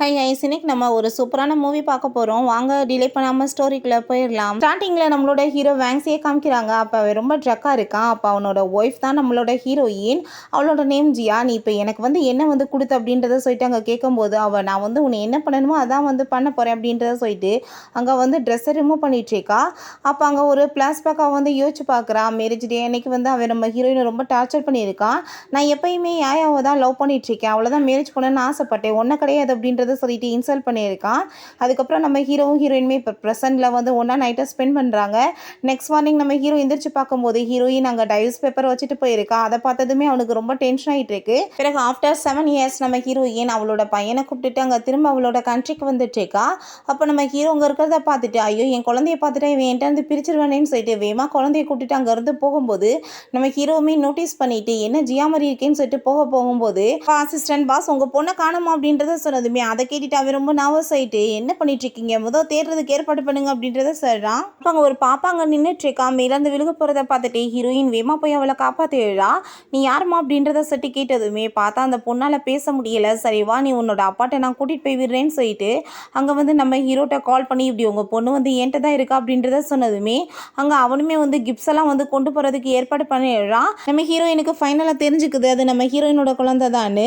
High ice இன்னைக்கு நம்ம ஒரு சூப்பரான மூவி பார்க்க போகிறோம். வாங்க டிலே பண்ணாமல் ஸ்டோரிக்குள்ளே போயிடலாம். ஸ்டார்டிங்கில் நம்மளோட ஹீரோ வேங்ஸியே காமிக்கிறாங்க. அப்போ அவன் ரொம்ப ட்ரக்காக இருக்கான். அப்போ அவனோட ஒய்ஃப் தான் நம்மளோட ஹீரோயின். அவளோட நேம் ஜியா. நீ இப்போ எனக்கு என்ன கொடுத்து அப்படின்றத சொல்லிட்டு அங்கே கேட்கும்போது நான் உன்னை என்ன பண்ணணுமோ அதான் பண்ண போகிறேன் அப்படின்றத சொல்லிட்டு அங்கே ட்ரெஸ்ஸை ரிமூவ் பண்ணிட்டுருக்கா. அப்போ அங்கே ஒரு ஃப்ளாஷ்பேக்காக யோசிச்சு பார்க்குறா. மேரேஜ் டே அன்னைக்கு அவன் நம்ம ஹீரோயினை ரொம்ப டார்ச்சர் பண்ணியிருக்கான். நான் எப்பயுமே யாயாவை தான் லவ் பண்ணிகிட்ருக்கேன், அவ்வளோதான் மேரேஜ் பண்ணணும்னு ஆசைப்பட்டேன், ஒன்றை கிடையாது அப்படின்றது சொல்லிட்டு இன்சல்ட் பண்ணியிருக்கான். அதுக்கப்புறம் நம்ம ஹீரோவும் ஹீரோயினுமே இப்போ ப்ரெசென்ட்டில் ஒன்றா நைட்டை ஸ்பெண்ட் பண்ணுறாங்க. நெக்ஸ்ட் மார்னிங் நம்ம ஹீரோ எந்திரிச்சு பார்க்கும்போது ஹீரோயின் அங்கே டைவர்ஸ் பேப்பர் வச்சுட்டு போயிருக்கா. அதை பார்த்ததுமே அவனுக்கு ரொம்ப டென்ஷன் ஆகிட்டு இருக்கு. பிறகு ஆஃப்டர் 7 years நம்ம ஹீரோயின் அவளோட பையனை கூப்பிட்டுட்டு அங்கே திரும்ப அவளோட கண்ட்ரிக்கு வந்துட்டுருக்கா. அப்போ நம்ம ஹீரோ அங்கே இருக்கிறத பார்த்துட்டு ஐயோ என் குழந்தைய பார்த்துட்டு இவன் என்கிட்ட வந்து பிரிச்சிருவானேன்னு சொல்லிட்டு வேமா குழந்தைய கூப்பிட்டுட்டு அங்கேருந்து போகும்போது நம்ம ஹீரோவுமே நோட்டீஸ் பண்ணிட்டு என்ன ஜியா மாதிரி இருக்கேன்னு சொல்லிட்டு போகும்போது அசிஸ்டன்ட் பாஸ் உங்கள் பொண்ணை காணுமா அப்படின்றத சொன்னதுமே அதை கேட்டுட்டு அவன் ரொம்ப நர்வஸ் ஆகிட்டு என்ன பண்ணிட்டு இருக்கீங்க, முதல் தேடுறதுக்கு ஏற்பாடு பண்ணுங்க அப்படின்றத சொல்கிறான். அப்போ அங்கே ஒரு பாப்பா அங்கே நின்றுட்டு இருக்கா. மேலேருந்து விழுக போகிறத பார்த்துட்டு ஹீரோயின் வேமா போய் அவளை காப்பாற்றிடுறா. நீ யாருமா அப்படின்றத சட்டி கேட்டதுமே பார்த்தா அந்த பொண்ணால் பேச முடியலை. சரி வா நீ உன்னோட அப்பாட்ட நான் கூட்டிகிட்டு போய் விடுறேன்னு சொல்லிட்டு அங்கே நம்ம ஹீரோட்ட கால் பண்ணி இப்படி உங்கள் பொண்ணு என்கிட்ட தான் இருக்கா அப்படின்றத சொன்னதுமே அங்கே அவனுமே கிப்ஸ் எல்லாம் கொண்டு போகிறதுக்கு ஏற்பாடு பண்ணிடுறான். நம்ம ஹீரோயினுக்கு ஃபைனலாக தெரிஞ்சுக்குது அது நம்ம ஹீரோயினோட குழந்தை தான்.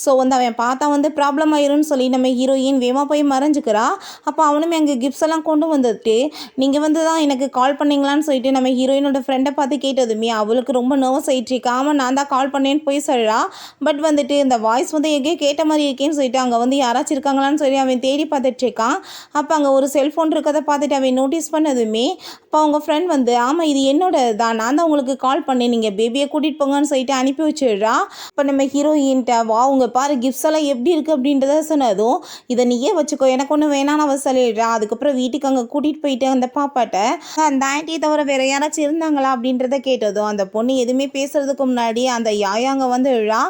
ஸோ அவன் பார்த்தா ப்ராப்ளம் ஆயிரும்னு சொல்லி நம்ம ஹீரோயின் வேமா போய் மறைஞ்சிக்கிறா. அப்போ அவனுமே அங்கே கிஃப்ட்ஸ் எல்லாம் கொண்டு வந்துட்டு நீங்கள் தான் எனக்கு கால் பண்ணீங்களான்னு சொல்லிட்டு நம்ம ஹீரோயினோட ஃப்ரெண்டை பார்த்து கேட்டதுமே அவளுக்கு ரொம்ப நர்வஸ் ஆகிட்டு இருக்கா. ஆமாம் நான் தான் கால் பண்ணேன்னு போய் சொல்கிறா. பட் இந்த வாய்ஸ் எங்கேயோ கேட்ட மாதிரி இருக்கேன்னு சொல்லிட்டு அங்கே யாராச்சும் இருக்காங்களான்னு சொல்லி அவன் தேடி பார்த்துட்டு இருக்கான். அப்போ அங்கே ஒரு செல்ஃபோன் இருக்கிறத பார்த்துட்டு அவன் நோட்டீஸ் பண்ணதுமே அப்போ அவங்க ஃப்ரெண்ட் ஆமாம் இது என்னோட தான், நான் தான் உங்களுக்கு கால் பண்ணேன், நீங்கள் பேபியை கூட்டிகிட்டு போங்கன்னு சொல்லிட்டு அனுப்பி வச்சிடுறா. இப்போ நம்ம ஹீரோயின்ட்ட வா உங்க பாரு கிஃப்ட்ஸ் எல்லாம் எப்படி இருக்குது அப்படின்றத சொன்னதும் இதை நீயே வச்சுக்கோ எனக்கு ஒன்று வேணான்னு அவள் சொல்லிடுறா. அதுக்கப்புறம் வீட்டுக்கு அங்கே கூட்டிகிட்டு போயிட்டு அந்த பாப்பாட்ட அந்த ஆன்ட்டியை தவிர வேறு யாராச்சும் இருந்தாங்களா அப்படின்றத கேட்டதும் அந்த பொண்ணு எதுவுமே பேசுறதுக்கு முன்னாடி அந்த யாயாங்க விழா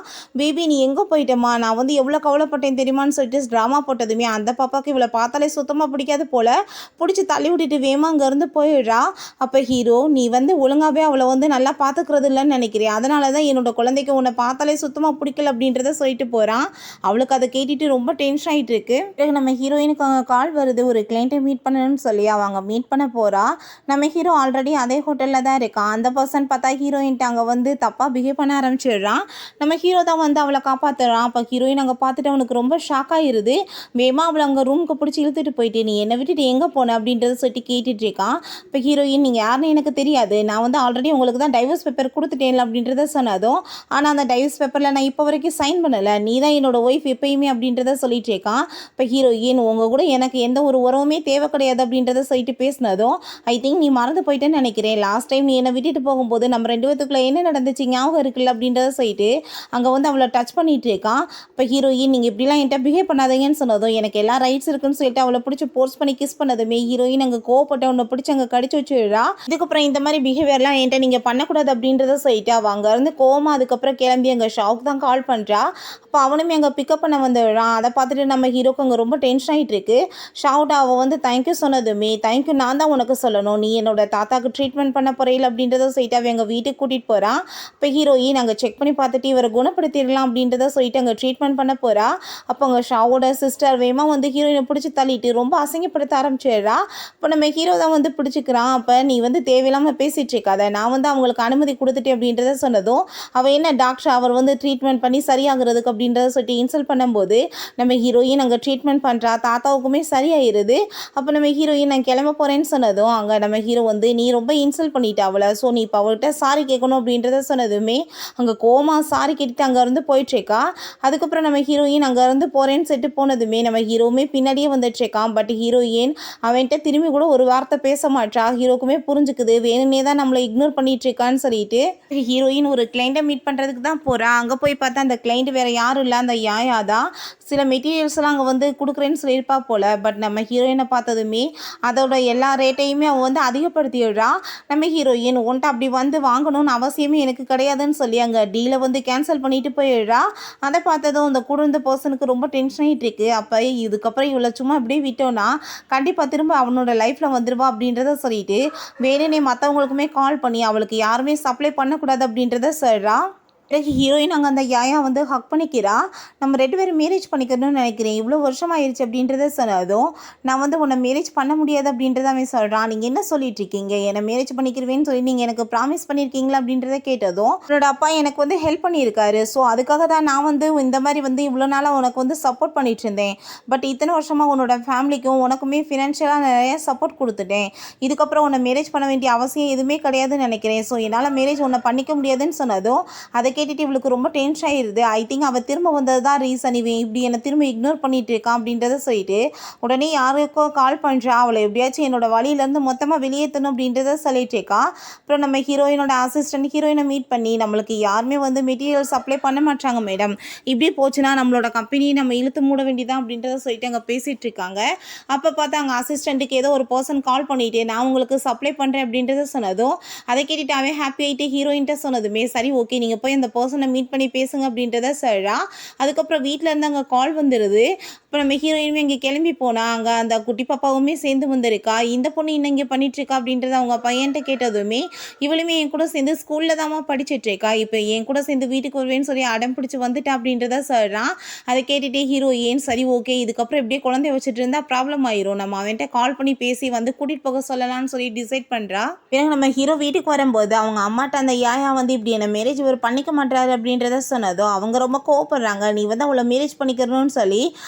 பேபி நீ எங்கே போயிட்டம்மா, நான் எவ்வளோ கவலைப்பட்டேன் தெரியுமான்னு சொல்லிட்டு ட்ராமா போட்டதுமே அந்த பாப்பாவுக்கு இவளை பார்த்தாலே சுத்தமாக பிடிக்காது போல் பிடிச்சி தள்ளி விட்டுட்டு வேமா அங்கேருந்து போயிடுறா. அப்போ ஹீரோ நீ ஒழுங்காகவே அவளை நல்லா பார்த்துக்கிறது இல்லைன்னு நினைக்கிறேன், அதனால தான் என்னோட குழந்தைக்கு உன்னை பார்த்தாலே சுத்தமாக பிடிக்கல அப்படின்றத சொல்லிட்டு போகிறான். அவளுக்கு அதை கேட்டுட்டு ரொம்ப டென்ஷன் ஆகிட்டு இருக்கு. பிறகு நம்ம ஹீரோயினுக்கு அங்கே கால் வருது ஒரு கிளைண்ட்டை மீட் பண்ணணும்னு சொல்லி அவங்க மீட் பண்ண போகிறா. நம்ம ஹீரோ ஆல்ரெடி அதே ஹோட்டலில் தான் இருக்கான். அந்த பர்சன் பார்த்தா ஹீரோயின்ட்டு அங்கே தப்பாக பிஹேவ் பண்ண ஆரம்பிச்சிடுறான். நம்ம ஹீரோ தான் அவளை காப்பாற்றுறான். அப்போ ஹீரோயின் அங்கே பார்த்துட்டு அவனுக்கு ரொம்ப ஷாக் ஆகிருது. வேமா அவளை அங்கே ரூமுக்கு பிடிச்சி இழுத்துட்டு போயிட்டு நீ என்னை விட்டுட்டு எங்கே போன அப்படின்றத சொல்லிட்டு கேட்டுட்டு இருக்கான். இப்போ ஹீரோயின் நீங்கள் யாருன்னு எனக்கு தெரியாது, நான் ஆல்ரெடி உங்களுக்கு தான் டைவர்ஸ் பேப்பர் கொடுத்துட்டேன் அப்படின்றத சொன்னதும் ஆனால் அந்த டைவர்ஸ் பேப்பரில் நான் இப்போ வரைக்கும் சைன் பண்ணலை, நீ தான் என்னோட ஒய்ஃப் எப்பயுமே அப்படின்றத சொல்லிட்டு இருக்கான். இப்போ ஹீரோயின் உங்கள் கூட எனக்கு எந்த ஒரு உறவுமே தேவை கிடையாது அப்படின்றத சொல்லிட்டு பேசினதும் ஐ திங்க் நீ மறந்து போயிட்டேன்னு நினைக்கிறேன், லாஸ்ட் டைம் நீ என்னை விட்டுட்டு போகும்போது நம்ம 2 பேத்துக்குள்ளே என்ன நடந்துச்சு ஞாபகம் இருக்குல்ல அப்படின்றத சொல்லிட்டு அங்கே அவளை டச் பண்ணிட்டு இருக்கான். இப்போ ஹீரோயின் நீங்கள் இப்படிலாம் என்கிட்ட பிஹேவ் பண்ணாதீங்கன்னு சொன்னதும் எனக்கு எல்லா ரைட்ஸ் இருக்குன்னு சொல்லிட்டு அவளை பிடிச்சி போர்ஸ் பண்ணி கிஸ் பண்ணதுமே ஹீரோயின் அங்கே கோவப்பட்டு அவனை பிடிச்சி அங்கே கடிச்சு வச்சுடுறா. இதுக்கப்புறம் இந்த மாதிரி பிஹேவியர்லாம் என்கிட்ட நீங்கள் பண்ணக்கூடாது அப்படின்றத சொல்லிட்டு அவள் அங்கேருந்து கோவமா அதுக்கப்புறம் கிளம்பி அங்கே ஷாவுக்கு தான் கால் பண்ணுறா. அப்போ அவனுமே அங்கே பிக்கப் பண்ண வந்துடுறான். அதை பார்த்துட்டு நம்ம ஹீரோக்கு அங்கே ரொம்ப டென்ஷன் ஆகிட்டு இருக்கு. ஷவுட் அவள் தேங்க்யூ சொன்னதுமே தேங்க்யூ நான் தான் உனக்கு சொல்லணும், நீ என்னோட தாத்தாக்கு ட்ரீட்மெண்ட் பண்ண போகிறீல அப்படின்றத சொல்லிட்டு அவன் எங்கள் வீட்டுக்கு கூட்டிகிட்டு போகிறான். இப்போ ஹீரோயின் அங்கே செக் பண்ணி பார்த்துட்டு இவரை குணப்படுத்திடலாம் அப்படின்றத சொல்லிட்டு அங்கே ட்ரீட்மெண்ட் பண்ண போகிறா. அப்போ அங்கே ஷாவோட சிஸ்டர் வேமா ஹீரோயினை பிடிச்சி தள்ளிட்டு ரொம்ப அசிங்கப்படுத்த ஆரம்பிச்சிடுறா. இப்போ நம்ம ஹீரோ தான் பிடிச்சிக்கிறான். அப்போ நீ தேவையில்லாமல் பேசிகிட்டு இருக்காத, நான் அவங்களுக்கு அனுமதி கொடுத்துட்டேன் அப்படின்றத சொன்னதும் அவள் என்ன டாக்டர் அவர் ட்ரீட்மெண்ட் பண்ணி சரியாகிறதுக்கு அப்படின்றத சொல்லிட்டு இன்சல்ட் பண்ணும்போது நம்ம ஹீரோயின் அங்கே ட்ரீட்மெண்ட் பண்ணுறா. தாத்தாவுக்குமே சரியாயிருது. அப்போ நம்ம ஹீரோயின் நான் கிளம்ப போகிறேன்னு சொன்னதும் அங்கே நம்ம ஹீரோ நீ ரொம்ப இன்சல்ட் பண்ணிட்ட அவளை, ஸோ நீ இப்போ அவள்கிட்ட சாரி கேட்கணும் அப்படின்றத சொன்னதுமே அங்கே கோமா சாரி கேட்டுட்டு அங்கேருந்து போயிட்டுருக்கா. அதுக்கப்புறம் நம்ம ஹீரோயின் அங்கேருந்து போகிறேன்னு சொல்லிட்டு போனதுமே நம்ம ஹீரோவுமே பின்னாடியே வந்துட்டுருக்கான். பட் ஹீரோயின் அவன்கிட்ட திரும்பி கூட ஒரு வார்த்தை பேச மாட்டா. ஹீரோக்குமே புரிஞ்சுக்குது வேணும்னே தான் நம்மளை இக்னோர் பண்ணிட்டு இருக்கான்னு சொல்லிட்டு ஹீரோயின் ஒரு கிளைண்ட்டை மீட் பண்ணுறதுக்கு தான் போகிறா. அங்கே போய் பார்த்தா அந்த கிளைண்ட் வேறு யாரும் இல்லை அந்த யாயா தான் சில மெட்டீரியல்ஸ்லாம் அங்கே கொடுக்குறேன்னு சொல்லியிருப்பா போல். பட் நம்ம ஹீரோயினை பார்த்ததுமே அதோட எல்லா ரேட்டையுமே அவன் அதிகப்படுத்திடுறா. நம்ம ஹீரோயின் உன்ட்ட அப்படி வாங்கணும்னு அவசியமே எனக்கு கிடையாதுன்னு சொல்லி அங்கே டீலை கேன்சல் பண்ணிட்டு போயிடுறா. அதை பார்த்ததும் அந்த கூட இருந்த பர்சனுக்கு ரொம்ப டென்ஷன் ஆகிட்டு இருக்கு. அப்போ இதுக்கப்புறம் இவ்வளோ சும்மா இப்படியே விட்டோன்னா கண்டிப்பாக திரும்ப அவனோட லைஃப்பில் வந்துடுவா அப்படின்றத சொல்லிட்டு வேணுனே மற்றவங்களுக்குமே கால் பண்ணி அவளுக்கு யாருமே சப்ளை பண்ணக்கூடாது அப்படின்றத சொல்கிறா. பிறகு ஹீரோயின் அங்கே அந்த யாயா வந்து ஹக் பண்ணிக்கிறா. நம்ம 2 பேரும் மேரேஜ் பண்ணிக்கணும்னு நினைக்கிறேன், இவ்வளோ வருஷம் ஆயிடுச்சு அப்படின்றத சொன்னதும், நான் வந்து உன்னை மேரேஜ் பண்ண முடியாது அப்படின்றத அவன் சொல்கிறான். நீங்கள் என்ன சொல்லிட்டு இருக்கீங்க, என்னை மேரேஜ் பண்ணிக்கிறவேன்னு சொல்லி நீங்கள் எனக்கு ப்ராமிஸ் பண்ணியிருக்கீங்களா அப்படின்றத கேட்டதும், என்னோட அப்பா எனக்கு வந்து ஹெல்ப் பண்ணியிருக்காரு, ஸோ அதுக்காக தான் நான் வந்து இந்த மாதிரி வந்து இவ்வளோ நாளாக உனக்கு வந்து சப்போர்ட் பண்ணிட்டு இருந்தேன். பட் இத்தனை வருஷமாக உன்னோட ஃபேமிலிக்கும் உனக்குமே ஃபினான்ஷியலாக நிறைய சப்போர்ட் கொடுத்துட்டேன். இதுக்கப்புறம் உன்னை மேரேஜ் பண்ண வேண்டிய அவசியம் எதுவுமே கிடையாதுன்னு நினைக்கிறேன். ஸோ என்னால் மேரேஜ் உன்னை பண்ணிக்க முடியாதுன்னு சொன்னதும், அதை கேட்டுட்டு இவளுக்கு ரொம்ப டென்ஷன் ஆயிடுது. ஐ திங்க் அவள் திரும்ப வந்தது தான் ரீசன், இவன் இப்படி என்னை திரும்ப இக்னோர் பண்ணிட்டு இருக்கான் அப்படின்றத சொல்லிட்டு உடனே யாருக்கோ கால் பண்ணுறா. அவளை எப்படியாச்சும் என்னோட வழியிலேருந்து மொத்தமாக வெளியேற்றணும் அப்படின்றத சொல்லிட்டு இருக்கா. அப்புறம் நம்ம ஹீரோயினோட அசிஸ்டன்ட் ஹீரோயினை மீட் பண்ணி, நம்மளுக்கு யாருமே வந்து மெட்டீரியல் சப்ளை பண்ண மாட்டாங்க மேடம், இப்படி போச்சுன்னா நம்மளோட கம்பெனியை நம்ம இழுத்து மூட வேண்டியதான் அப்படின்றத சொல்லிட்டு அங்கே பேசிகிட்டு இருக்காங்க. அப்போ பார்த்தா அங்கே அசிஸ்டண்ட்டுக்கு ஏதோ ஒரு பர்சன் கால் பண்ணிட்டு நான் உங்களுக்கு சப்ளை பண்ணுறேன் அப்படின்றத சொன்னதும், அதை கேட்டுட்டு அவன் ஹாப்பி ஆகிட்டு ஹீரோயின்ட்ட சொன்னதுமே, சரி ஓகே நீங்கள் போய் அந்த பர்சனை மீட் பண்ணி பேசுங்க அப்படின்றத சொல்கிறா. அதுக்கப்புறம் வீட்டில் இருந்து அங்கே கால் வந்துடுது. இப்போ நம்ம ஹீரோயினுமே இங்கே கிளம்பி போனால் அங்கே அந்த குட்டி பாப்பாவுமே சேர்ந்து வந்திருக்கா. இந்த பொண்ணு இன்னும் இங்கே பண்ணிகிட்ருக்கா அப்படின்றத அவங்க பையன்கிட்ட கேட்டதுமே, இவளுமே என் கூட சேர்ந்து ஸ்கூலில் தான்மா படிச்சிட்ருக்கா, இப்போ என் கூட சேர்ந்து வீட்டுக்கு வருவேன்னு சொல்லி அடம் பிடிச்சி வந்துட்டா அப்படின்றத சொல்கிறான். அதை கேட்டுகிட்டே ஹீரோயின், சரி ஓகே இதுக்கப்புறம் இப்படியே குழந்தைய வச்சுட்டு இருந்தால் ப்ராப்ளம் ஆயிரும், நம்ம அவன்கிட்ட கால் பண்ணி பேசி வந்து கூட்டிகிட்டு போக சொல்லலாம்னு சொல்லி டிசைட் பண்ணுறா. பிறகு நம்ம ஹீரோ வீட்டுக்கு வரும்போது அவங்க அம்மாட்ட அந்த யாயா வந்து இப்படி என்ன மேரேஜ் இவர் பண்ணிக்க மாட்டாரு அப்படின்றத சொன்னதோ அவங்க ரொம்ப கோவப்படுறாங்க. நீ வந்து அவளை மேரேஜ் பண்ணிக்கிறணும்னு சொல்லி.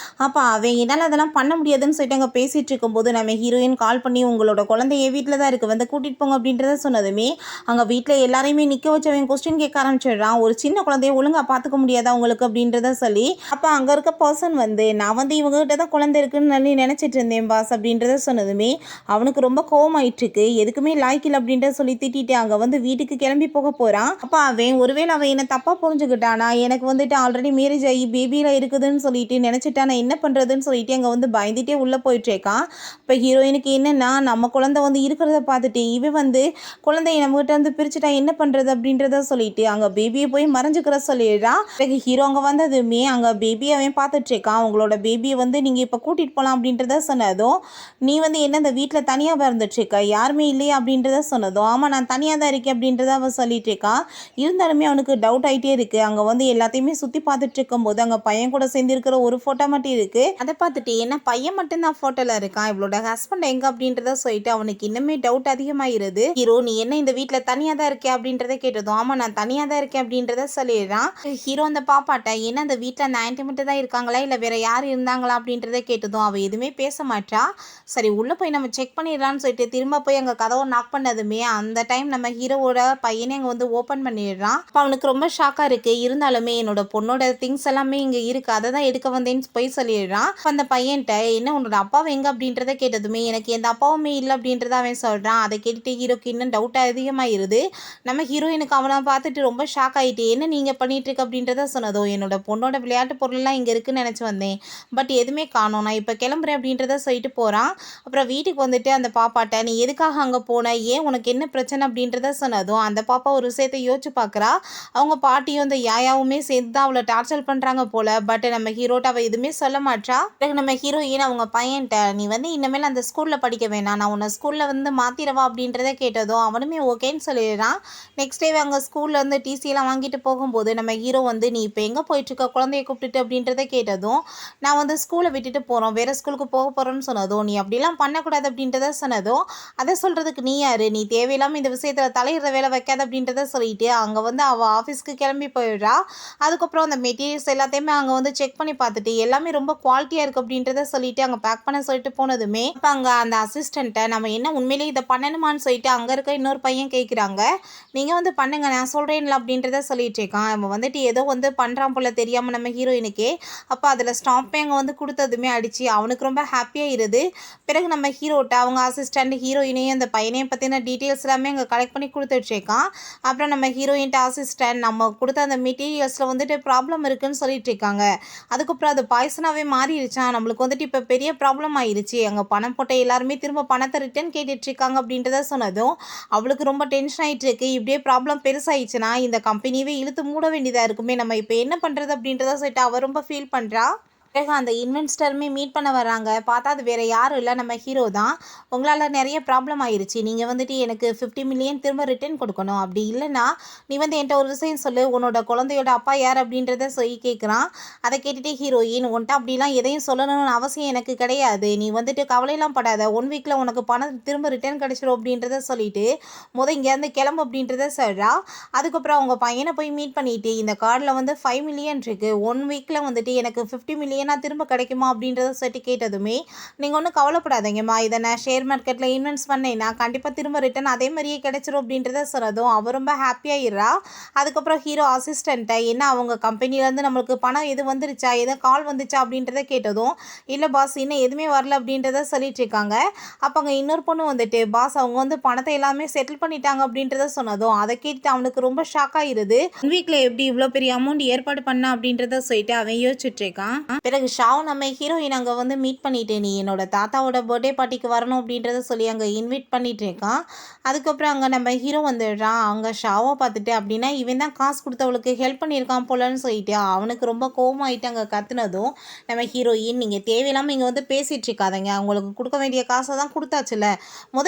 அப்போ அவன் என்னால் அதெல்லாம் பண்ண முடியாதுன்னு சொல்லிட்டு அங்கே பேசிகிட்டு இருக்கும்போது நம்ம ஹீரோயின் கால் பண்ணி, உங்களோட குழந்தைய வீட்டில் தான் இருக்குது, வந்து கூட்டிகிட்டு போங்க அப்படின்றத சொன்னதுமே அங்கே வீட்டில் எல்லாரையுமே நிற்க வச்சவன் கொஸ்டின் கேட்க ஆரம்பிச்சிடுறான். ஒரு சின்ன குழந்தைய ஒழுங்காக பார்த்துக்க முடியாதா உங்களுக்கு அப்படின்றத சொல்லி. அப்போ அங்கே இருக்க பர்சன் வந்து, நான் வந்து இவங்ககிட்ட தான் குழந்தை இருக்குன்னு சொல்லி நினச்சிட்டு இருந்தேன் பாஸ் அப்படின்றத சொன்னதுமே அவனுக்கு ரொம்ப கோவமாயிட்டுருக்கு. எதுக்குமே லாய்க்கில் அப்படின்றத சொல்லி திட்டிட்டு அங்கே வந்து வீட்டுக்கு கிளம்பி போக போகிறான். அப்போ அவன் ஒருவேளை அவன் என்னை தப்பாக புரிஞ்சுக்கிட்டானா, எனக்கு வந்துட்டு ஆல்ரெடி மேரேஜ் ஆகி பேபியில் இருக்குதுன்னு சொல்லிட்டு நினச்சிட்டா, நான் என்ன பண்ணுறதுன்னு சொல்லிட்டு அங்கே வந்து பயந்துட்டே உள்ளே போயிட்டுருக்கான். இப்போ ஹீரோயினுக்கு என்னென்னா, நம்ம குழந்தை வந்து இருக்கிறத பார்த்துட்டு இவன் வந்து குழந்தைய நம்மகிட்ட வந்து பிரிச்சுட்டா என்ன பண்ணுறது அப்படின்றத சொல்லிட்டு அங்கே பேபியை போய் மறைஞ்சிக்கிற சொல்லிடுறான். பிறகு ஹீரோ அங்கே வந்ததுமே அங்கே பேபியை அவன் பார்த்துட்ருக்கான். அவங்களோட பேபியை வந்து நீங்கள் இப்போ கூட்டிகிட்டு போகலாம் அப்படின்றத சொன்னதும், நீ வந்து என்ன இந்த வீட்டில் தனியாக இருந்துட்டுருக்க, யாருமே இல்லையா அப்படின்றத சொன்னதும், ஆமாம் நான் தனியாக தான் இருக்கேன் அப்படின்றத அவன் சொல்லிட்டு இருக்கான். இருந்தாலுமே அவனுக்கு டவுட் ஆகிட்டே இருக்குது. அங்கே வந்து எல்லாத்தையுமே சுற்றி பார்த்துட்டு இருக்கும்போது அங்கே பையன் கூட சேர்ந்து இருக்கிற ஒரு ஃபோட்டோ மட்டும் இருக்குது. அதை பார்த்துட்டு என்ன பையன் மட்டும்தான் ஃபோட்டோவில் இருக்கான், இவளோட ஹஸ்பண்ட் எங்கே அப்படின்றத சொல்லிட்டு அவனுக்கு இன்னுமே டவுட் அதிகமாகிருது. ஹீரோ, நீ என்ன இந்த வீட்டில் தனியாக தான் இருக்கே அப்படின்றத கேட்டதும், ஆமாம் நான் தனியாக தான் இருக்கேன் அப்படின்றத சொல்லிடுறான். ஹீரோ அந்த பாப்பாட்ட, என்ன அந்த வீட்டில் அந்த ஆன்ட்டி மட்டும் தான் இருக்காங்களா இல்லை வேற யார் இருந்தாங்களா அப்படின்றத கேட்டதும் அவள் எதுவுமே பேச மாட்டா. சரி உள்ளே போய் நம்ம செக் பண்ணிடலான்னு சொல்லிட்டு திரும்ப போய் அங்கே கதவை நாக் பண்ணதுமே அந்த டைம் நம்ம ஹீரோவோட பையனே அங்கே வந்து ஓப்பன் பண்ணிடுறான். அப்போ அவனுக்கு ரொம்ப ஷாக்காக இருக்குது. இருந்தாலுமே என்னோட பொண்ணோட திங்ஸ் எல்லாமே இங்கே இருக்குது, அதை தான் எடுக்க வந்தேன்னு போய் சொல்லிடுறான். அந்த பையன்கிட்ட, என்ன உன்னோட அப்பாவை எங்கே அப்படின்றத கேட்டதுமே, எனக்கு எந்த அப்பாவுமே இல்லை அப்படின்றத அவன் சொல்கிறான். அதை கேட்டுட்டு ஹீரோக்கு இன்னும் டவுட் அதிகமாகிருது. நம்ம ஹீரோயினுக்கு அவனை பார்த்துட்டு ரொம்ப ஷாக் ஆகிட்டு, என்ன நீங்கள் பண்ணிட்டு இருக்க அப்படின்றத சொன்னதோ, என்னோட பொண்ணோட விளையாட்டு பொருள்லாம் இங்கே இருக்குன்னு நினச்சி வந்தேன், பட் எதுவுமே காணோம், நான் இப்போ கிளம்புறேன் அப்படின்றத சொல்லிட்டு போகிறான். அப்புறம் வீட்டுக்கு வந்துட்டு அந்த பாப்பாட்ட, நீ எதுக்காக அங்கே போன, ஏன் உனக்கு என்ன பிரச்சனை அப்படின்றத சொன்னதும் அந்த பாப்பா ஒரு விஷயத்தை யோசிச்சு பார்க்குறா. அவங்க பாட்டியும் அந்த யாயாவுமே சேர்ந்து தான் அவளை டார்ச்சர் பண்ணுறாங்க போல். பட் நம்ம ஹீரோட்ட அவள் எதுவுமே சொல்ல மாட்டா. பிறகு நம்ம ஹீரோயின் அவங்க பையன்ட்ட, நீ வந்து இனிமேல் அந்த ஸ்கூலில் படிக்க வேணாம், நான் உன்னை ஸ்கூலில் வந்து மாற்றிடவா அப்படின்றத கேட்டதும் அவனுமே ஓகேன்னு சொல்லிடுறான். நெக்ஸ்ட் டே அங்கே ஸ்கூலில் வந்து டிசியெல்லாம் வாங்கிட்டு போகும்போது நம்ம ஹீரோ வந்து, நீ இப்போ எங்கே போயிட்டுருக்க குழந்தைய கூப்பிட்டுட்டு அப்படின்றத கேட்டதும், நான் வந்து ஸ்கூலை விட்டுட்டு போகிறோம், வேறு ஸ்கூலுக்கு போக போகிறோன்னு சொன்னதும், நீ அப்படிலாம் பண்ணக்கூடாது அப்படின்றத சொன்னதும், அதை சொல்கிறதுக்கு நீ யார், நீ தேவையில்லாமல் இந்த விஷயத்தில் தலையிடுற வேலை வைக்காது அப்படின்றத சொல்லிட்டு அங்கே வந்து அவள் ஆஃபீஸ்க்கு கிளம்பி போயிடுறா. அதுக்கப்புறம் அந்த மெட்டீரியல்ஸ் எல்லாத்தையுமே அங்கே வந்து செக் பண்ணி பார்த்துட்டு எல்லாமே ரொம்ப குவாலிட்டியாக இருக்குது அப்படின்றத சொல்லிட்டு அங்கே பேக் பண்ண சொல்லிட்டு போனதுமே இப்போ அங்கே அந்த அசிஸ்டண்ட்டை, நம்ம என்ன உண்மையிலேயே இதை பண்ணணுமான்னு சொல்லிட்டு அங்கே இருக்க இன்னொரு பையன் கேட்குறாங்க. நீங்கள் வந்து பண்ணுங்க நான் சொல்கிறேன்ல அப்படின்றத சொல்லிட்டு இருக்கான். அவன் வந்துட்டு ஏதோ வந்து பண்ணுறான் போல் தெரியாமல் நம்ம ஹீரோயினுக்கே. அப்போ அதில் ஸ்டாம்பே அங்கே வந்து கொடுத்ததுமே அடித்து அவனுக்கு ரொம்ப ஹாப்பியாகிடுது. பிறகு நம்ம ஹீரோட்ட அவங்க அசிஸ்டண்ட் ஹீரோயினையும் அந்த பையனையும் பற்றின டீட்டெயில்ஸ் எல்லாமே அங்கே கலெக்ட் பண்ணி கொடுத்துட்ருக்கான். அப்புறம் நம்ம ஹீரோயின்ட்ட அசிஸ்டண்ட், நம்ம கொடுத்த அந்த மெட்டீரியல்ஸில் வந்துட்டு ப்ராப்ளம் இருக்குதுன்னு சொல்லிட்டு இருக்காங்க, அதுக்கப்புறம் அது பாய்சனாகவே மாறிடுச்சான், நம்மளுக்கு வந்துட்டு இப்போ பெரிய ப்ராப்ளம் ஆயிடுச்சு, அங்கே பணம் போட்ட எல்லாருமே திரும்ப பணத்தை ரிட்டர்ன் கேட்டுட்ருக்காங்க அப்படின்றத சொன்னதும் அவளுக்கு ரொம்ப டென்ஷன் ஆகிட்டு இருக்கு. இப்படியே ப்ராப்ளம் பெருசாகிடுச்சுன்னா இந்த கம்பெனியவே இழுத்து மூட வேண்டியதாக இருக்குமே, நம்ம இப்போ என்ன பண்ணுறது அப்படின்றத சொல்லிட்டு அவள் ரொம்ப ஃபீல் பண்ணுறா. பிறகு அந்த இன்வெஸ்டருமே மீட் பண்ண வர்றாங்க. பார்த்தா அது வேற யாரும் இல்ல, நம்ம ஹீரோ தான். உங்களால நெறைய ப்ராப்ளம் ஆயிருச்சு. நீங்க வந்துட்டு எனக்கு 50 மில்லியன் திரும்ப ரிட்டர்ன் குடுக்கணும். அப்படி இல்லன்னா, நீ வந்து என்ட்ட ஒரு விஷயம் சொல்லு. உன்னோட குழந்தையோட அப்பா யார் அப்படின்றத சொல்லி கேட்குறான். அத கேட்டுட்டு ஹீரோயின், உன்ட்ட அப்படிலாம் எதையும் சொல்லணும்னு அவசியம் எனக்கு கிடையாது. நீ வந்துட்டு கவலைலாம் படாத. 1 வீக்ல உனக்கு பணம் திரும்ப ரிட்டர்ன் கிடைச்சிரும் அப்படின்றத சொல்லிட்டு, இங்கேருந்து கிளம்பு அப்படின்றத சொல்றா. அதுக்கப்புறம் அவங்க பையன போய் மீட் பண்ணிட்டு, இந்த கார்ட்ல வந்து 5 மில்லியன் இருக்கு. 1 வீக்ல வந்துட்டு எனக்கு 50 மில்லியனா திரும்ப கிடைக்குமா அப்படின்றத சொல்லிட்டு கேட்டதுமே, நீங்க ஒண்ணும் கவலைப்படாதீங்கம்மா. இத நான் ஷேர் மார்க்கெட்ல இன்வெஸ்ட் பண்ணேன்னா, கண்டிப்பா திரும்ப ரிட்டர்ன் அதே மாரியே கிடைச்சிரும் அப்படின்றத சொன்னதும், அவ ரொம்ப ஹாப்பியாயிர்றா. அதுக்கப்புறம் ஹீரோ அசிஸ்டன்ட்ட, என்ன அவங்க கம்பெனிலேருந்து நம்மளுக்கு பணம் எதுவும் வந்துருச்சா? எதுவும் கால் வந்துச்சா? அப்படின்றத கேட்டதும், இல்ல பாஸ் இன்னும் எதுவுமே வரல அப்படின்றத சொல்லிட்டு இருக்காங்க. அப்ப அங்க இன்னொரு பொண்ணு வந்துட்டு, பாஸ் அவங்க வந்து பணத்த எல்லாமே செட்டில் பண்ணிட்டாங்க அப்படின்றத சொன்னதும், அத கேட்டுட்டு அவனுக்கு ரொம்ப ஷாக் ஆயிருது. 1 வீக்ல எப்படி இவ்ளோ பெரிய அமௌண்ட் ஏற்பாடு பண்ணா அப்படின்றத சொல்லிட்டு அவன் யோசிச்சுட்டு இருக்கான். பிறகு ஷாவ் நம்ம ஹீரோயின் அங்க வந்து மீட் பண்ணிட்டு, நீ என்னோட தாத்தாவோட பர்த்டே பார்ட்டிக்கு வரணும் அப்படின்றத சொல்லி அங்க இன்வைட் பண்ணிட்டு இருக்கான். அதுக்கப்புறம் அங்க நம்ம ஹீரோ வந்துடுறான். அங்க ஷாவ பார்த்துட்டு, அப்படின்னா இவன் தான் காசு குடுத்தவளுக்கு ஹெல்ப் பண்ணியிருக்கான் போலன்னு சொல்லிட்டு அவனுக்கு ரொம்ப கோவமாயிட்டு அங்க கத்துனதும், நம்ம ஹீரோயின், நீங்க தேவையில்லாம இங்க வந்து பேசிட்டு இருக்காதீங்க. அவங்களுக்கு குடுக்க வேண்டிய காச தான் குடுத்தாச்சுல்ல.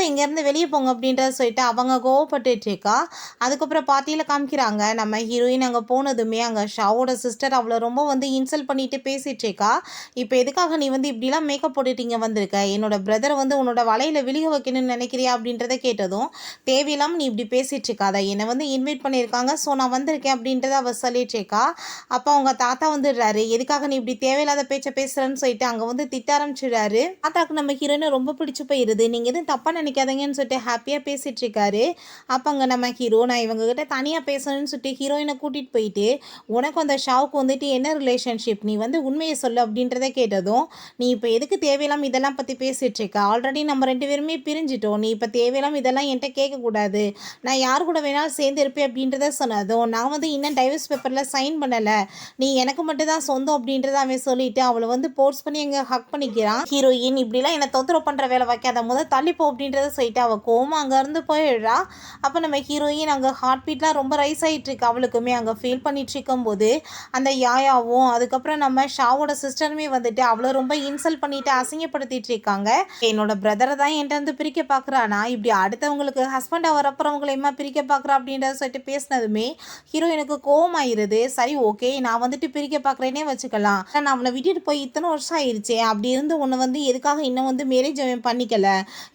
இங்கேருந்து வெளிய போங்க அப்படின்றத சொல்லிட்டு அவங்க கோவப்பட்டுட்டு இருக்கா. அதுக்கப்புறம் பார்ட்டியில காமிக்கிறாங்க. நம்ம ஹீரோயின் அங்க போனதுமே, அங்க ஷாவோட சிஸ்டர் அவள ரொம்ப வந்து இன்சல்ட் பண்ணிட்டு பேசிட்டு இருக்கா. இப்ப எதுக்காக நீ வந்து இப்படிலாம் மேக்கப் போட்டுட்டு இங்க வந்திருக்க? என்னோட பிரதர வந்து உன்னோட வலையில விழுக வைக்கணும்னு நினைக்கிறியா? அப்படின்றத கேட்டதும், தேவையில்லாம நீ இப்படி பேசிட்டு இருக்காத. என்ன வந்து இன்வைட் பண்ணியிருக்காங்க. ஸோ நான் வந்திருக்கேன் அப்படின்றத அவ சொல்லிட்டு இருக்கா. அப்ப அவங்க தாத்தா வந்துடுறாரு. எதுக்காக நீ இப்படி தேவையில்லாத பேச்ச பேசுறன்னு சொல்லிட்டு அங்க வந்து திட்ட ஆரம்பிச்சுடுறாரு. தாத்தாக்கு நம்ம ஹீரோயின ரொம்ப பிடிச்சு போயிருது. நீங்க எதுவும் தப்பா நினைக்காதீங்கன்னு சொல்லிட்டு ஹாப்பியா பேசிட்டு இருக்காரு. அப்ப அங்க நம்ம ஹீரோ, நான் இவங்க கிட்ட தனியா பேசணும்னு சொல்லிட்டு ஹீரோயின கூட்டிட்டு போயிட்டு, உனக்கும் அந்த ஷாவுக்கு வந்துட்டு என்ன ரிலேஷன்ஷிப்? நீ வந்து உண்மைய சொல்லு அப்படின்றத கேட்டதும், நீ இப்ப எதுக்கு தேவையில்லாம இதெல்லாம் பத்தி பேசிட்டு இருக்க? ஆல்ரெடி நம்ம 2 பேருமே பிரிஞ்சுட்டோம். நீ இப்ப தேவையில்லாம இதெல்லாம் என்ட்ட கேட்கக்கூடாது. நான் யார் கூட வேணாலும் சேர்ந்து இருப்பேன் அப்படின்றத சொன்னதும், நான் வந்து இன்னும் டைவர்ஸ் பேப்பர்ல சைன் பண்ணல. நீ எனக்கு மட்டும் தான் சொந்தம் அப்படின்றத அவன் சொல்லிட்டு அவள வந்து ஃபோர்ஸ் பண்ணி அங்க ஹக் பண்ணிக்கிறான். ஹீரோயின், இப்படிலாம் என்ன தொந்தரவு பண்ற வேலை வைக்காத. தள்ளிப்போ அப்படின்றத சொல்லிட்டு அவ கோவமா அங்க இருந்து போயிடுறா. அப்ப நம்ம ஹீரோயின் அங்க ஹார்ட் பீட்லாம் ரொம்ப ரைஸ் ஆயிட்டு இருக்கு. அவளுக்குமே அங்க ஃபீல் பண்ணிட்டு இருக்கும்போது, அந்த யாயாவும் அதுக்கப்புறம் நம்ம ஷாவோட சிஸ்டருமே வந்துட்டு அவள ரொம்ப இன்சல்ட் பண்ணிட்டு அசிங்கப்படுத்திட்டு இருக்காங்க. என்னோட பிரதரை தான் என்கிட்ட வந்து பிரிக்க பாக்குறானா, இப்படி அடுத்தவங்களுக்கு ஹஸ்பண்டா வரப்போறவங்களையுமா பிரிக்க பாக்குறா அப்படின்றத சொல்லிட்டு பேசினதுமே ஹீரோயினுக்கு கோவம் ஆயிருது. சரி ஓகே, நான் வந்துட்டு பிரிக்க பாக்குறேனே வச்சுக்கலாம். நான் அவனை விட்டுட்டு போய் இத்தனை வருஷம் ஆயிருச்சே, அப்படி இருந்து உன்னை வந்து எதுக்காக இன்னும் வந்து மேரேஜ் அவன் பண்ணிக்கல?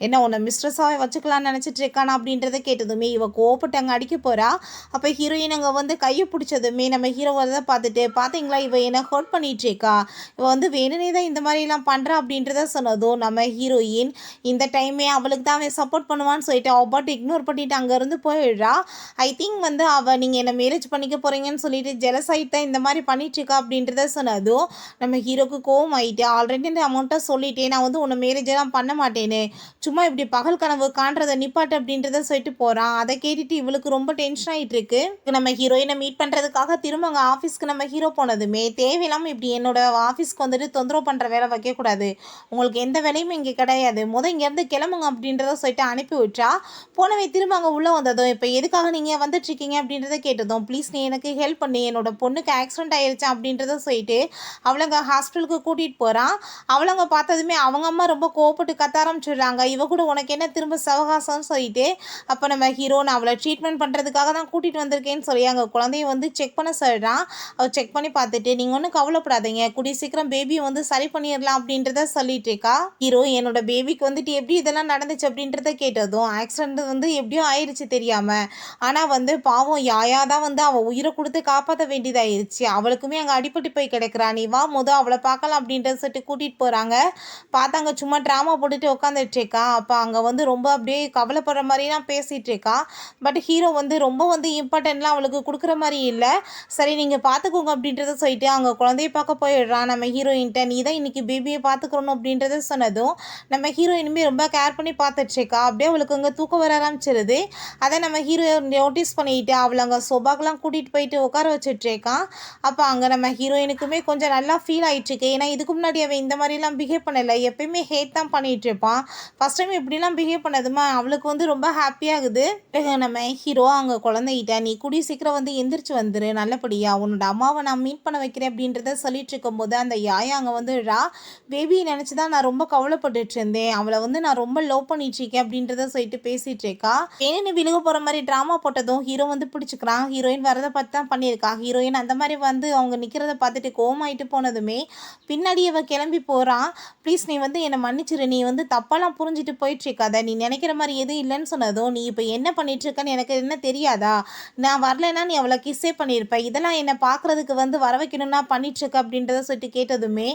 என்ன உன்னை மிஸ்ட்ரஸாவே வச்சுக்கலாம்னு நினைச்சிட்டு இருக்கானா அப்படின்றத கேட்டதுமே இவ கோவப்பட்டு அங்க அடிக்க போறா. அப்ப ஹீரோயின் அங்க வந்து கையை பிடிச்சதுமே நம்ம ஹீரோவை தான் பார்த்துட்டு, பாத்தீங்களா இவ என்ன ஹர்ட் பண்ணிட்டு இருக்கா, இவ வந்து வேணுனே தான் இந்த மாதிரி எல்லாம் பண்றா அப்படின்றத சொன்னதும், நம்ம ஹீரோயின் இந்த டைமே அவளுக்கு தான் அவன் சப்போர்ட் பண்ணுவான்னு சொல்லிட்டு அவ பாட்டு இக்னோர் பண்ணிட்டு அங்க இருந்து போயிடுறா. ஐ திங்க் வந்து அவ நீங்க என்ன மேரேஜ் பண்ணிக்க போறீங்கன்னு சொல்லிட்டு ஜெலஸ் ஆயிட்டு இந்த மாதிரி பண்ணிட்டு இருக்கா அப்படின்றத சொன்னதும், நம்ம ஹீரோக்கு கோவம் ஆயிட்டு, ஆல்ரெடி இந்த அமௌண்ட்டை சொல்லிட்டேன், நான் வந்து உன்னை மேரேஜ் எல்லாம் பண்ண மாட்டேன்னு, சும்மா இப்படி பகல் கனவு காண்றத நிப்பாட்டு அப்படின்றத சொல்லிட்டு போறான். அதை கேட்டுட்டு இவளுக்கு ரொம்ப டென்ஷன் ஆயிட்டு இருக்கு. நம்ம ஹீரோயினை மீட் பண்றதுக்காக திரும்ப அங்க ஆஃபீஸ்க்கு நம்ம ஹீரோ போனதுமே, தேவையில்லாம இப்படி என்னோட ஆஃபீஸ்க்கு வந்துட்டு தொந்தரவு பண்ற வேலை வைக்கக்கூடாது. உங்களுக்கு எந்த வேலையும் இங்கே கிடையாது. இங்கேருந்து கிளம்புங்க அப்படின்றத சொல்லிட்டு அனுப்பி விட்டா. போனவே திரும்ப அங்கே உள்ள வந்ததும், இப்போ எதுக்காக நீங்க வந்துட்டு இருக்கீங்க அப்படின்றத கேட்டதும், ப்ளீஸ் நீ எனக்கு ஹெல்ப் பண்ணி, என்னோட பொண்ணுக்கு ஆக்சிடென்ட் ஆயிருச்சு அப்படின்றத சொல்லிட்டு அவளங்க ஹாஸ்பிட்டலுக்கு கூட்டிட்டு போறான். அவளங்க பார்த்ததுமே அவங்க அம்மா ரொம்ப கோவப்பட்டு கத்த ஆரம்பிச்சிடுறாங்க. இவ கூட உனக்கு என்ன திரும்ப சவகாசம்னு சொல்லிட்டு, அப்போ நம்ம ஹீரோ, நான் அவளை ட்ரீட்மெண்ட் பண்ணுறதுக்காக தான் கூட்டிகிட்டு வந்திருக்கேன்னு சொல்லி அங்கே குழந்தைய வந்து செக் பண்ண சொல்கிறான். அவள் செக் பண்ணி பார்த்துட்டு, நீங்கள் ஒன்றும் கவலைப்படாதீங்க, கூடிய சீக்கிரம் பேபியை வந்து சரி பண்ணிடலாம் அப்படின்றத சொல்லிட்டு இருக்கா. ஹீரோ, என்னோட பேபிக்கு வந்துட்டு எப்படி இதெல்லாம் நடந்துச்சு அப்படின்றத கேட்டதும், ஆக்சிடென்ட் வந்து எப்படியோ ஆயிடுச்சு தெரியாம, ஆனால் வந்து பாவம் யாயா தான் வந்து அவள் உயிரை கொடுத்து காப்பாற்ற வேண்டியதாயிருச்சு. அவளுக்குமே அங்கே அடிபட்டு போய் கிடக்குறா. நீ வா அவளை பார்க்கலாம் அப்படின்றத சொல்லிட்டு கூட்டிகிட்டு போகிறாங்க. பார்த்தாங்க சும்மா ட்ராமா போட்டுட்டு உட்காந்துட்டு இருக்கா. அப்போ அங்கே வந்து ரொம்ப அப்படியே கவலைப்படுற மாதிரிலாம் பேசிகிட்டு இருக்கா. பட் ஹீரோ வந்து ரொம்ப வந்து இம்பார்ட்டன்ட்லாம் அவளுக்கு கொடுக்குற மாதிரி இல்லை. சரி நீங்கள் பார்த்துக்கோங்க அப்படின்றத சொல்லிட்டு அவங்க குழந்தைய பார்க்க போயிடுறான். நம்ம ஹீரோயின்ட்ட, நீ தான் இன்னைக்கு பேபியை பார்த்துக்கணும் அப்படின்றத சொன்னதும், நம்ம ஹீரோயினுமே ரொம்ப கேர் பண்ணி பார்த்துட்டு இருக்கா. அப்படியே அவளுக்கு அங்கே தூக்கம் வர ஆரம்பிச்சிருது. அதை நம்ம ஹீரோ நோட்டீஸ் பண்ணிட்டு அவளை அங்கே சோபாக்கெலாம் கூட்டிகிட்டு போயிட்டு உட்கார வச்சுட்டு இருக்கான். அப்போ அங்கே நம்ம ஹீரோயினுக்குமே கொஞ்சம் நல்லா ஃபீல் ஆகிட்டுருக்கு. ஏன்னா இதுக்கு முன்னாடி அவன் இந்த மாதிரிலாம் பிஹேவ் பண்ணலை. எப்பயுமே ஹேட் தான் பண்ணிகிட்டு இருப்பான். ஃபஸ்ட் டைம் இப்படிலாம் பிஹேவ் பண்ணதுமா அவளுக்கு வந்து ரொம்ப ஹாப்பியாகுது. நம்ம ஹீரோ அவங்க குழந்தைகிட்ட, நீ கூடிய சீக்கிரம் வந்து எந்திரிச்சு வந்துரு நல்லபடியா, உன்னோட அம்மாவை நான் மீட் பண்ண வைக்கிறேன் அப்படின்றத சொல்லிட்டு இருக்கும்போது இருக்கும்போது அந்த யாயா அங்கே வந்துடுறா. பேபியை நினச்சி தான் நான் ரொம்ப கவலைப்பட்டுட்டு இருந்தேன், அவளை வந்து நான் ரொம்ப லவ் பண்ணிட்டு இருக்கேன் அப்படின்றத சொல்லிட்டு பேசிட்டு இருக்கா. ஏன்னு விழுக போகிற மாதிரி ட்ராமா போட்டதும் ஹீரோ வந்து பிடிச்சிக்கிறான். ஹீரோயின் வரதை பார்த்து தான் பண்ணியிருக்கா. ஹீரோயின் அந்த மாதிரி வந்து அவங்க நிற்கிறத பார்த்துட்டு கோவமாயிட்டு போனதுமே பின்னாடி அவள் கிளம்பி போகிறான். ப்ளீஸ் நீ வந்து என்னை மன்னிச்சிரு, நீ வந்து தப்பாலாம் புரிஞ்சுட்டு போயிட்டுருக்காத, நீ நினைக்கிற மாதிரி எதுவும் இல்லைன்னு சொன்னதும் நீ இப்போ என்ன பண்ணிகிட்ருக்கன்னு எனக்கு என்ன தெரியாதா, நான் வரலைன்னா நீ அவளை கிஸ்ஸே பண்ணியிருப்பேன், இதெல்லாம் என்னை பார்க்குறதுக்கு வந்து வர வைக்கணும்னா பண்ணிகிட்ருக்க அப்படின்றத சொல்லிட்டு கேட்டதுமே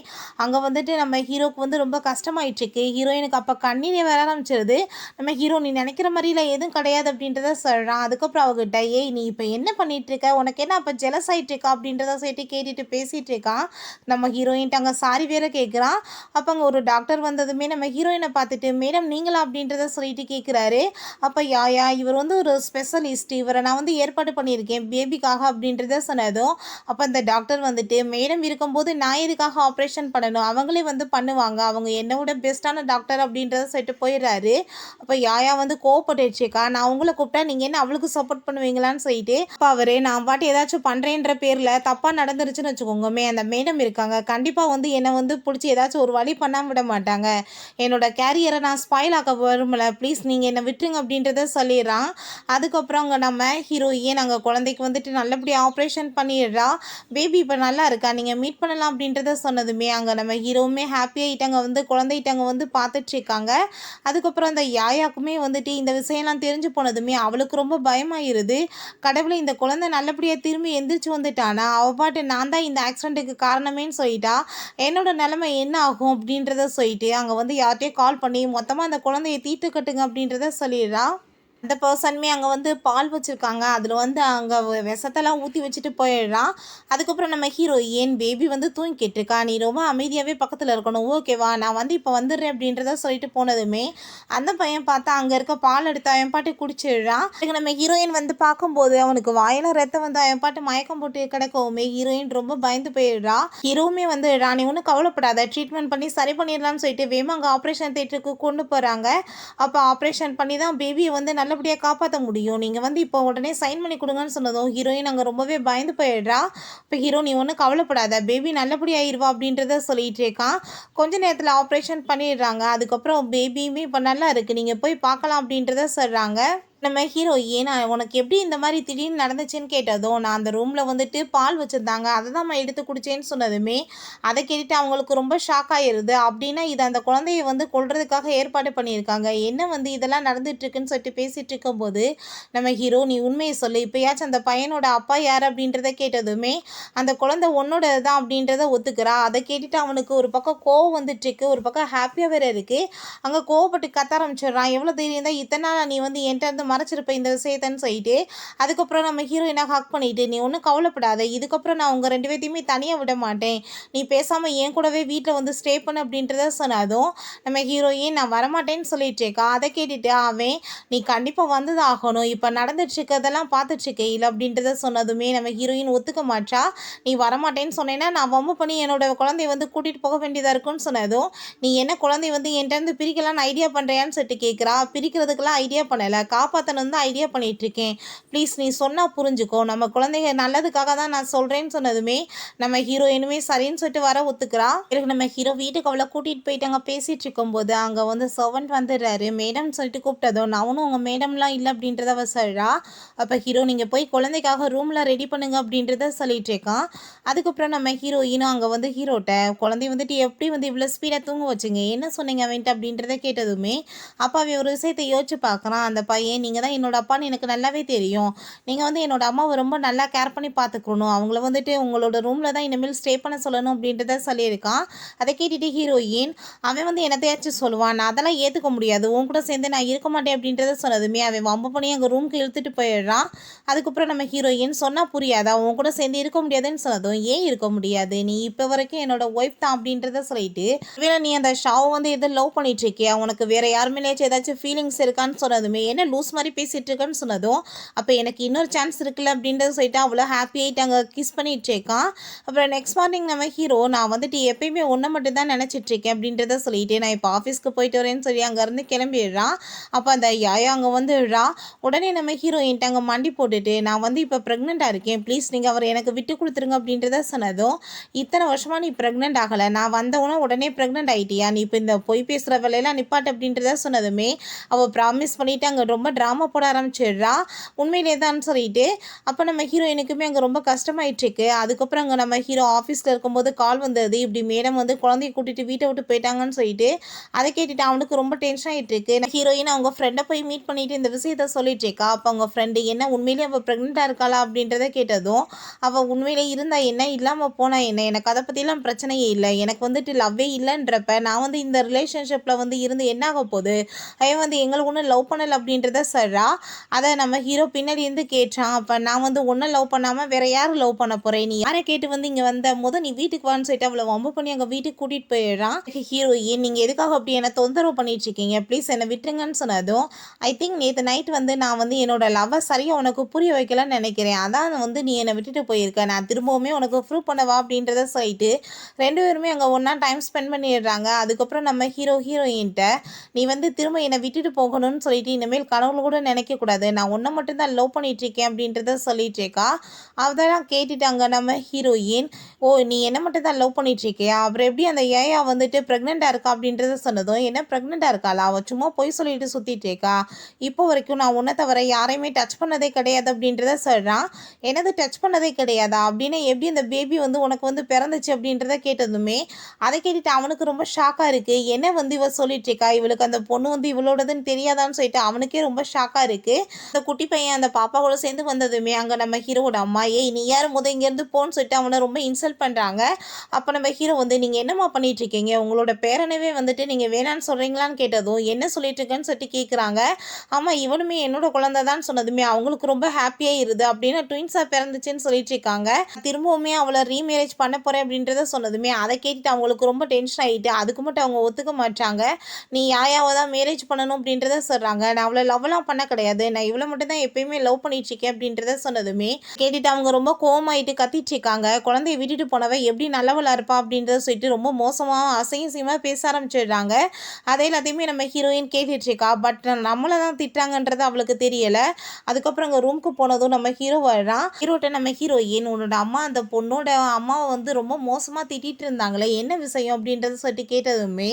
அங்கே வந்துட்டு நம்ம ஹீரோக்கு வந்து ரொம்ப கஷ்டமாயிட்டுருக்கு. ஹீரோயினுக்கு அப்போ கண்ணீரே வர ஆரம்பிச்சிருது. நம்ம ஹீரோ நீ நினைக்கிற மாதிரிலாம் எதுவும் கிடையாது அப்படின்றத சொல்கிறான். அதுக்கப்புறம் அவகிட்ட ஏய் நீ இப்போ என்ன பண்ணிகிட்ருக்க, உனக்கு என்ன அப்போ ஜெலஸ் ஆகிட்டுருக்கா அப்படின்றத சொல்லிட்டு கேட்டுட்டு பேசிகிட்டு இருக்கான். நம்ம ஹீரோயின்ட்டு அங்கே சாரி வேறு கேட்குறான். அப்போ அங்கே ஒரு டாக்டர் வந்ததுமே நம்ம ஹீரோயினை பார்த்துட்டு மேடம் நீங்களா அப்படின்றத சொல்லிட்டு கேட்குறாரு. அப்போ யாயா இவர் வந்து ஒரு ஸ்பெஷலிஸ்ட், இவரை நான் வந்து ஏற்பாடு பண்ணியிருக்கேன் பேபிக்காக அப்படின்றத சொன்னதும் அப்போ அந்த டாக்டர் வந்துட்டு மேடம் இருக்கும்போது நான் எதுக்காக ஆப்ரேஷன் பண்ணணும், அவங்களே வந்து பண்ணுவாங்க, அவங்க என்னோட பெஸ்ட்டான டாக்டர் அப்படின்றத சொல்லிட்டு போயிடுறாரு. அப்போ யாயா வந்து கோவப்பட்டுச்சுக்கா, நான் உங்களை கூப்பிட்டா நீங்கள் என்ன அவளுக்கு சப்போர்ட் பண்ணுவீங்களான்னு சொல்லிட்டு அப்போ அவரே நான் பாட்டு ஏதாச்சும் பண்ணுறேன்ற பேரில் தப்பாக நடந்துருச்சுன்னு வச்சுக்கோங்கமே, அந்த மேடம் இருக்காங்க கண்டிப்பாக வந்து என்னை வந்து பிடிச்சி ஏதாச்சும் ஒரு வழி பண்ணாமல் விட மாட்டாங்க, என்னோட கேரியரை நான் ஸ்பாயில் ஆக்க விரும்பல, ப்ளீஸ் நீங்கள் என்னை விட்டுருங்க அப்படின்றத சொல்லிடுறான். அதுக்கப்புறம் அங்கே நம்ம ஹீரோயின் அங்கே குழந்தைக்கு வந்துட்டு நல்லபடியாக ஆப்ரேஷன் பண்ணிடுறா. பேபி இப்போ நல்லா இருக்கா, நீங்கள் மீட் பண்ணலாம் அப்படின்றத சொன்னதுமே அங்கே நம்ம ஹீரோவுமே ஹாப்பியாகிட்டாங்க, வந்து குழந்தைகிட்டாங்க வந்து பார்த்துட்ருக்காங்க. அதுக்கப்புறம் அந்த யாயாக்குமே வந்துட்டு இந்த விஷயம்லாம் தெரிஞ்சு போனதுமே அவளுக்கு ரொம்ப பயமாயிருது. கடவுளை இந்த குழந்தை நல்லபடியாக திரும்பி எந்திரிச்சு வந்துட்டானா, அவள் பாட்டு நான் தான் இந்த ஆக்சிடெண்ட்டுக்கு காரணமேன்னு சொல்லிட்டா, என்னோட நிலைமை என்ன ஆகும் அப்படின்றத சொல்லிட்டு அங்கே வந்து யார்கிட்டயோ கால் பண்ணி மொத்தமாக அந்த குழந்தைய தீர்த்து கட்டுங்க அப்படின்றத சொல்லிடுறா. அந்த பர்சனுமே அங்கே வந்து பால் வச்சுருக்காங்க, அதில் வந்து அங்கே விஷத்தெல்லாம் ஊற்றி வச்சுட்டு போயிடுறான். அதுக்கப்புறம் நம்ம ஹீரோயின் பேபி வந்து தூங்கிட்டு இருக்கா, நீ ரொம்ப அமைதியாகவே பக்கத்தில் இருக்கணும் ஓகேவா, நான் வந்து இப்போ வந்துடுறேன் அப்படின்றத சொல்லிட்டு போனதுமே அந்த பையன் பார்த்தா அங்கே இருக்க பால் எடுத்து அவன் பாட்டு குடிச்சிடுறான். அதுக்கு நம்ம ஹீரோயின் வந்து பார்க்கும்போது அவனுக்கு வாயில ரத்தம் வந்து அவன் பாட்டு மயக்கம் போட்டு கிடக்கவுமே ஹீரோயின் ரொம்ப பயந்து போயிடுறா. ஹீரோவுமே வந்து நீ ஒன்றும் கவலைப்படாத, ட்ரீட்மெண்ட் பண்ணி சரி பண்ணிடலாம்னு சொல்லிட்டு வேமா அங்கே ஆப்ரேஷன் தேட்டருக்கு கொண்டு போகிறாங்க. அப்போ ஆப்ரேஷன் பண்ணி தான் பேபியை வந்து நல்லபடியாக காப்பாற்ற முடியும், நீங்கள் வந்து இப்போ உடனே சைன் பண்ணி கொடுங்கன்னு சொன்னதும் ஹீரோயின் அங்கே ரொம்பவே பயந்து போயிடுறா. இப்போ ஹீரோ நீ ஒன்றும் கவலைப்படாத, பேபி நல்லபடியாயிருவா அப்படின்றத சொல்லிகிட்டு இருக்கான். கொஞ்ச நேரத்தில் ஆப்ரேஷன் பண்ணிடுறாங்க. அதுக்கப்புறம் பேபியுமே இப்போ நல்லா இருக்குது, நீங்கள் போய் பார்க்கலாம் அப்படின்றத சொல்கிறாங்க. நம்ம ஹீரோயின் உனக்கு எப்படி இந்த மாதிரி திடீர்னு நடந்துச்சுன்னு கேட்டதும் நான் அந்த ரூமில் வந்துட்டு பால் வச்சுருந்தாங்க அதை தான் நான் எடுத்து குடிச்சேன்னு சொன்னதுமே அதை கேட்டுட்டு அவங்களுக்கு ரொம்ப ஷாக் ஆகிடுது. அப்படின்னா இது அந்த குழந்தைய வந்து கொல்றதுக்காக ஏற்பாடு பண்ணியிருக்காங்க, என்ன வந்து இதெல்லாம் நடந்துட்டுருக்குன்னு சொல்லிட்டு பேசிகிட்டு இருக்கும்போது நம்ம ஹீரோ நீ உண்மையை சொல்லு, இப்போயாச்சும் அந்த பையனோட அப்பா யார் அப்படின்றத கேட்டதுமே அந்த குழந்தை உன்னோட தான் அப்படின்றத ஒத்துக்கிறா. அதை கேட்டுட்டு அவனுக்கு ஒரு பக்கம் கோவம் வந்துட்டுருக்கு, ஒரு பக்கம் ஹாப்பியாக வேறு இருக்குது. அங்கே கோவப்பட்டு கத்த ஆரம்பிச்சிடுறான், எவ்வளோ தைரியம் தான் இத்தனை நாள் நீ வந்து என்கிட்ட மறைச்சிருப்பேன் இந்த விஷயத்தன்னு சொல்லிட்டு. அதுக்கப்புறம் நம்ம ஹீரோயினை ஹக் பண்ணிட்டு நீ ஒன்றும் கவலைப்படாத, இதுக்கப்புறம் நான் உங்கள் 2 பேர்த்தையுமே தனியாக விட மாட்டேன், நீ பேசாமல் என் கூடவே வீட்டில் வந்து ஸ்டே பண்ணு அப்படின்றத சொன்னதும் நம்ம ஹீரோயின் நான் வரமாட்டேன்னு சொல்லிட்டு இருக்கா. அதை கேட்டுட்டு அவன் நீ கண்டிப்பாக வந்தது ஆகணும், இப்போ நடந்துட்டுருக்கதெல்லாம் பார்த்துட்ருக்கே இல்லை அப்படின்றத சொன்னதுமே நம்ம ஹீரோயின் ஒத்துக்க மாட்டா. நீ வரமாட்டேன்னு சொன்னேன்னா நான் வம்பு பண்ணி என்னோட குழந்தைய வந்து கூட்டிகிட்டு போக வேண்டியதாக இருக்குன்னு சொன்னதும் நீ என்ன குழந்தைய வந்து என்கிட்ட பிரிக்கலான்னு ஐடியா பண்ணுறியான்னு சொல்லிட்டு கேட்குறா. பிரிக்கிறதுக்கெல்லாம் ஐடியா பண்ணலை, காப்பாற்றணும் தான் ஐடியா பண்ணிகிட்ருக்கேன், ப்ளீஸ் நீ சொன்னால் புரிஞ்சுக்கோ, நம்ம குழந்தைங்க நல்லதுக்காக தான் நான் சொல்கிறேன்னு சொன்னதுமே நம்ம ஹீரோயினுமே சரின்னு சொல்லிட்டு வர ஒத்துக்கிறா. எனக்கு நம்ம ஹீரோ வீட்டுக்கு அவளை கூட்டிகிட்டு போயிட்டு அங்கே பேசிகிட்டு இருக்கும்போது அங்கே வந்து சர்வெண்ட் வந்துடுறாரு. மேடம்னு சொல்லிட்டு கூப்பிட்டதும் நான் ஒன்றும் உங்கள் மேடம்லாம் இல்லை அப்படின்றத அவ சொல்கிறா. அப்போ ஹீரோ நீங்கள் போய் குழந்தைக்காக ரூமில் ரெடி பண்ணுங்க அப்படின்றத சொல்லிட்டு இருக்கான். அதுக்கப்புறம் நம்ம ஹீரோயினும் அங்கே வந்து ஹீரோட்ட குழந்தை வந்துட்டு எப்படி வந்து இவ்வளோ ஸ்பீடாக தூங்க வச்சுங்க, என்ன சொன்னீங்க அவன்ட்டு அப்படின்றத கேட்டதுமே அப்போ அவன் ஒரு விஷயத்தை யோசிச்சு பார்க்குறான். அந்த பையன் நீங்கள் தான் என்னோட அப்பான்னு எனக்கு நல்லாவே தெரியும், நீங்கள் வந்து என்னோட அம்மாவை ரொம்ப நல்லா கேர் பண்ணி பார்த்துக்கணும், அவங்கள வந்துட்டு உங்களோட ரூமில் தான் இனிமேல் ஸ்டே பண்ண சொல்லணும் அப்படின்றத சொல்லியிருக்கான். அதை கேட்டுட்டு ஹீரோயின் அவன் வந்து என்னத்தையாச்சும் சொல்லுவான், நான் அதெல்லாம் ஏற்றுக்க முடியாது, உன் கூட சேர்ந்து நான் இருக்க மாட்டேன் அப்படின்றத சொன்னதுமே அவன் வம்பு பண்ணி அங்கே ரூமுக்கு இழுத்துட்டு போயிடுறான். அதுக்கப்புறம் நம்ம ஹீரோயின் சொன்னால் புரியாதா, உன் கூட சேர்ந்து இருக்க முடியாதுன்னு சொன்னதும் ஏன் இருக்க முடியாது, நீ இப்போ வரைக்கும் என்னோட ஒய்ஃப் தான் அப்படின்றத சொல்லிட்டு வேலை நீ அந்த ஷாவை வந்து எதுவும் லவ் பண்ணிட்டு இருக்கியா, உனக்கு வேற யாருமே ஏதாச்சும் ஃபீலிங்ஸ் இருக்கான்னு சொன்னதுமே என்ன லூஸ் மாதிரி பேசிகிட்டு இருக்கேன்னு சொன்னதும் அப்போ எனக்கு இன்னொரு சான்ஸ் இருக்குல்ல அப்படின்றத சொல்லிட்டு அவ்வளோ ஹாப்பி ஆகிட்டாங்க, கிஸ் பண்ணிகிட்டு இருக்கான். அப்புறம் நெக்ஸ்ட் மார்னிங் நம்ம ஹீரோ நான் வந்துட்டு எப்பயுமே ஒன்றை மட்டும் தான் நினச்சிட்ருக்கேன் அப்படின்றத சொல்லிட்டு நான் இப்போ ஆஃபீஸ்க்கு போயிட்டு வரேன்னு சொல்லி அங்கேருந்து கிளம்பிடுறான். அப்போ அந்த யாயா அங்கே வந்துடுறா. உடனே நம்ம ஹீரோயின்ட்டு அங்கே மண்டி போட்டுட்டு நான் வந்து இப்போ ப்ரெக்னெண்ட்டாக இருக்கேன், ப்ளீஸ் நீங்கள் அவரை எனக்கு விட்டு கொடுத்துருங்க அப்படின்றத சொன்னதும் இத்தனை வருஷமாக நீ ப்ரெக்னென்ட் ஆகலை, நான் வந்தவொன்னே உடனே ப்ரெக்னென்ட் ஆகிட்டியா, நீ இப்போ இந்த பொய் பேசுகிற வேலையெல்லாம் நிப்பாட்டு அப்படின்றத சொன்னதுமே அவள் ப்ராமிஸ் பண்ணிவிட்டு அங்கே ரொம்ப ட்ராமா போட ஆரம்பிச்சிடுறா. உண்மையிலே தான் சொல்லிட்டு அப்போ நம்ம ஹீரோயினுக்குமே அங்கே ரொம்ப கஷ்டமாயிட்டுருக்கு. அதுக்கப்புறம் அங்கே நம்ம ஹீரோ ஆஃபீஸில் இருக்கும்போது கால் வந்தது, இப்படி மேடம் வந்து குழந்தைய கூட்டிகிட்டு வீட்டை விட்டு போயிட்டாங்கன்னு சொல்லிட்டு. அதை கேட்டுட்டு அவனுக்கு ரொம்ப டென்ஷன் ஆகிட்டு இருக்கு. ஹீரோயின் அவங்க ஃப்ரெண்டை போய் மீட் பண்ணிட்டு இந்த விஷயத்த சொல்லிட்டு இருக்கா. அப்போ அவங்க ஃப்ரெண்டு என்ன உண்மையிலேயே அவள் ப்ரெக்னெண்ட்டாக இருக்காளா அப்படின்றத கேட்டதும் அவள் உண்மையிலே இருந்தா என்ன இல்லாமல் போனா என்ன, எனக்கு அதை பற்றிலாம் பிரச்சனையே இல்லை, எனக்கு வந்துட்டு லவ்வே இல்லைன்றப்ப நான் வந்து இந்த ரிலேஷன்ஷிப்பில் வந்து இருந்து என்ன ஆக போகுது, அவன் வந்து எங்களுக்கு ஒன்றும் லவ் பண்ணலை அப்படின்றத சொல்கிறா. அதை நம்ம ஹீரோ பின்னாடி இருந்து கேட்டான். அப்போ நான் வந்து ஒன்றும் லவ் பண்ணாமல் வேற யாரும் லவ் பண்ண போகிறேன், நீ யாரை கேட்டு வந்து இங்கே வந்த போது நீ வீட்டுக்கு வான்னு சொல்லிட்டு அவளை வம்பு பண்ணி அங்கே வீட்டுக்கு கூட்டிகிட்டு போயிடுறான். ஹீரோயின் நீங்கள் எதுக்காக அப்படி என்னை தொந்தரவு பண்ணிட்டு இருக்கீங்க, ப்ளீஸ் என்னை விட்டுருங்கன்னு சொன்னதும் ஐ திங்க் நேற்று நைட் வந்து நான் வந்து என்னோட லவ்வை சரியாக உனக்கு புரிய வைக்கலான்னு நினைக்கிறேன், அதான் வந்து நீ என்னை விட்டுட்டு போயிருக்க, நான் திரும்பவுமே உனக்கு ப்ரூவ் பண்ணவா அப்படின்றத சொல்லிட்டு ரெண்டு பேருமே அங்கே ஒன்றா டைம் ஸ்பெண்ட் பண்ணிடுறாங்க. அதுக்கப்புறம் நம்ம ஹீரோயின்ட்ட நீ வந்து திரும்ப என்னை விட்டுட்டு போகணும்னு சொல்லிட்டு இனிமேல் கனவுல கூட நினைக்கக்கூடாது, நான் ஒன்றை மட்டும்தான் லவ் பண்ணிகிட்ருக்கேன் அப்படின்றத சொல்லிட்டு இருக்கா. அதெல்லாம் கேட்டுட்டாங்க நம்ம ஹீரோயின், ஓ நீ என்ன மட்டும் தான் லவ் பண்ணிகிட்ருக்கியா, அப்புறம் எப்படி அந்த ஏயா வந்துட்டு ப்ரெக்னெண்ட்டாக இருக்கா அப்படின்றத சொன்னதும் என்ன ப்ரெக்னெண்ட்டாக இருக்காளா, அவள் சும்மா பொய் சொல்லிட்டு சுற்றிட்டு இருக்கா, இப்போ வரைக்கும் நான் உன்னை தவிர யாரையுமே டச் பண்ணதே கிடையாது அப்படின்றத சொல்கிறான். என்னது டச் பண்ணதே கிடையாதா அப்படின்னு, எப்படி அந்த பேபி வந்து உனக்கு வந்து பிறந்துச்சு அப்படின்றத கேட்டதுமே அதை கேட்டுட்டு அவனுக்கு ரொம்ப ஷாக்காக இருக்குது. என்ன வந்து இவ சொல்லிட்டு இருக்கா, இவளுக்கு அந்த பொண்ணு வந்து இவளோடதுன்னு தெரியாதான்னு சொல்லிட்டு அவனுக்கே ரொம்ப ஷாக்காக இருக்குது. அந்த குட்டி பையன் அந்த பாப்பா கூட சேர்ந்து வந்ததுமே அங்கே நம்ம ஹீரோட அம்மா ஏய் நீ யார் இங்கேருந்து போன்னு சொல்லிட்டு அவனை ரொம்ப இன்சல்ட் பண்ணுறாங்க. அப்போ நம்ம ஹீரோ வந்து நீங்கள் என்னம்மா பண்ணிட்டு இருக்கீங்க, உங்களோட பேரனவே வந்துட்டு நீங்கள் வேணான்னு சொல்கிறீங்களான்னு கேட்டதும் என்ன சொல்லிட்டு இருக்கேன்னு சொல்லிட்டு கேட்குறாங்க. ஆமாம் இவனுமே என்னோட குழந்தை தான் சொன்னதுமே அவங்களுக்கு ரொம்ப ஹாப்பியாக இருது அப்படின்னு ட்வின்ஸாக பிறந்துச்சுன்னு சொல்லிட்டு இருக்காங்க. திரும்பவுமே அவளை ரீமேரேஜ் பண்ண போகிறேன் அப்படின்றத சொன்னதுமே அதை கேட்டுட்டு அவங்களுக்கு ரொம்ப டென்ஷன் ஆகிட்டு அதுக்கு மட்டும் அவங்க ஒத்துக்க மாட்டாங்க. நீ யாயாவை தான் மேரேஜ் பண்ணணும் அப்படின்றத சொல்கிறாங்க. நான் அவளை லவ்லாம் பண்ண கிடையாது, நான் இவளை மட்டும் தான் எப்பயுமே லவ் பண்ணிட்டு இருக்கேன் அப்படின்றத சொன்னதுமே கேட்டுட்டு அவங்க ரொம்ப கோவமாயிட்டு கத்திட்டு இருக்காங்க. குழந்தைய விட்டுட்டு போனவ எப்படி நல்லவளா இருப்பா அப்படின்றத சொல்லிட்டு ரொம்ப மோசமாக அசிங்கமாக பேச ஆரம்பிச்சிடுறாங்க. அதை எல்லாத்தையுமே நம்ம ஹீரோயின் கேட்டுட்டு இருக்கா. பட் நம்மளை தான் திட்டாங்கன்றது அவளுக்கு தெரியலை. அதுக்கப்புறம் அங்கே ரூமுக்கு போனதும் நம்ம ஹீரோ வர்றான். ஹீரோட்ட நம்ம ஹீரோயின் உன்னோட அம்மா அந்த பொண்ணோட அம்மாவை வந்து ரொம்ப மோசமாக திட்டிகிட்டு இருந்தாங்களே என்ன விஷயம் அப்படின்றத சொல்லிட்டு கேட்டதுமே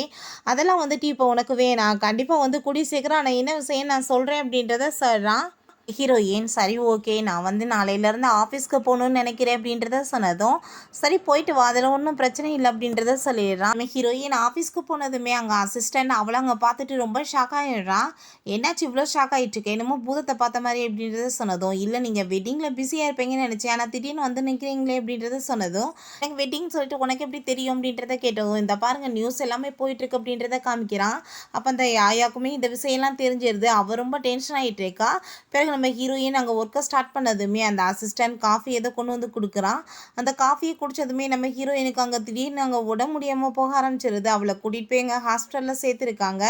அதெல்லாம் வந்துட்டு இப்போ உனக்கு வேணாம், கண்டிப்பாக வந்து கூடி சீக்கிரம் நான் என்ன விஷயம் நான் சொல்கிறேன் அப்படின்றத சொல்கிறான். ஹீரோயின் சரி ஓகே நான் வந்து நாளையிலேருந்து ஆஃபீஸ்க்கு போகணுன்னு நினைக்கிறேன் அப்படின்றத சொன்னதும் சரி போயிட்டு வா அதில் ஒன்றும் பிரச்சனை இல்லை அப்படின்றத சொல்லிடுறான். நம்ம ஹீரோயின் ஆஃபீஸ்க்கு போனதுமே அங்கே அசிஸ்டன்ட் அவளை அங்கே பார்த்துட்டு ரொம்ப ஷாக் ஆகிடுறான். என்னாச்சு இவ்வளோ ஷாக் ஆகிட்டுருக்கேன், என்னமோ பூதத்தை பார்த்த மாதிரி அப்படின்றத சொன்னதும் இல்லை நீங்கள் வெட்டிங்கில் பிஸியாக இருப்பீங்கன்னு நினச்சேன், ஆனால் திடீர்னு வந்து நிற்கிறீங்களே அப்படின்றத சொன்னதும் எனக்கு வெட்டிங் சொல்லிட்டு உனக்கு எப்படி தெரியும் அப்படின்றத கேட்டதும் இந்த பாருங்கள் நியூஸ் எல்லாமே போயிட்டுருக்கு அப்படின்றத காமிக்கிறான். அப்போ அந்த யாயாக்குமே இந்த விஷயம்லாம் தெரிஞ்சிருது. அவள் ரொம்ப டென்ஷன் ஆகிட்டு இருக்கா. பிறகு நம்ம ஹீரோயின் அங்கே ஒர்க்கை ஸ்டார்ட் பண்ணதுமே அந்த அசிஸ்டன்ட் காஃபி எதை கொண்டு வந்து கொடுக்குறான். அந்த காஃபியை குடித்ததுமே நம்ம ஹீரோயினுக்கு அங்கே திடீர்னு அங்கே உடம்பு முடியாமல் போக ஆரம்பிச்சிருது. அவளை கூட்டிகிட்டு போய் எங்கள் ஹாஸ்பிட்டலில் சேர்த்துருக்காங்க.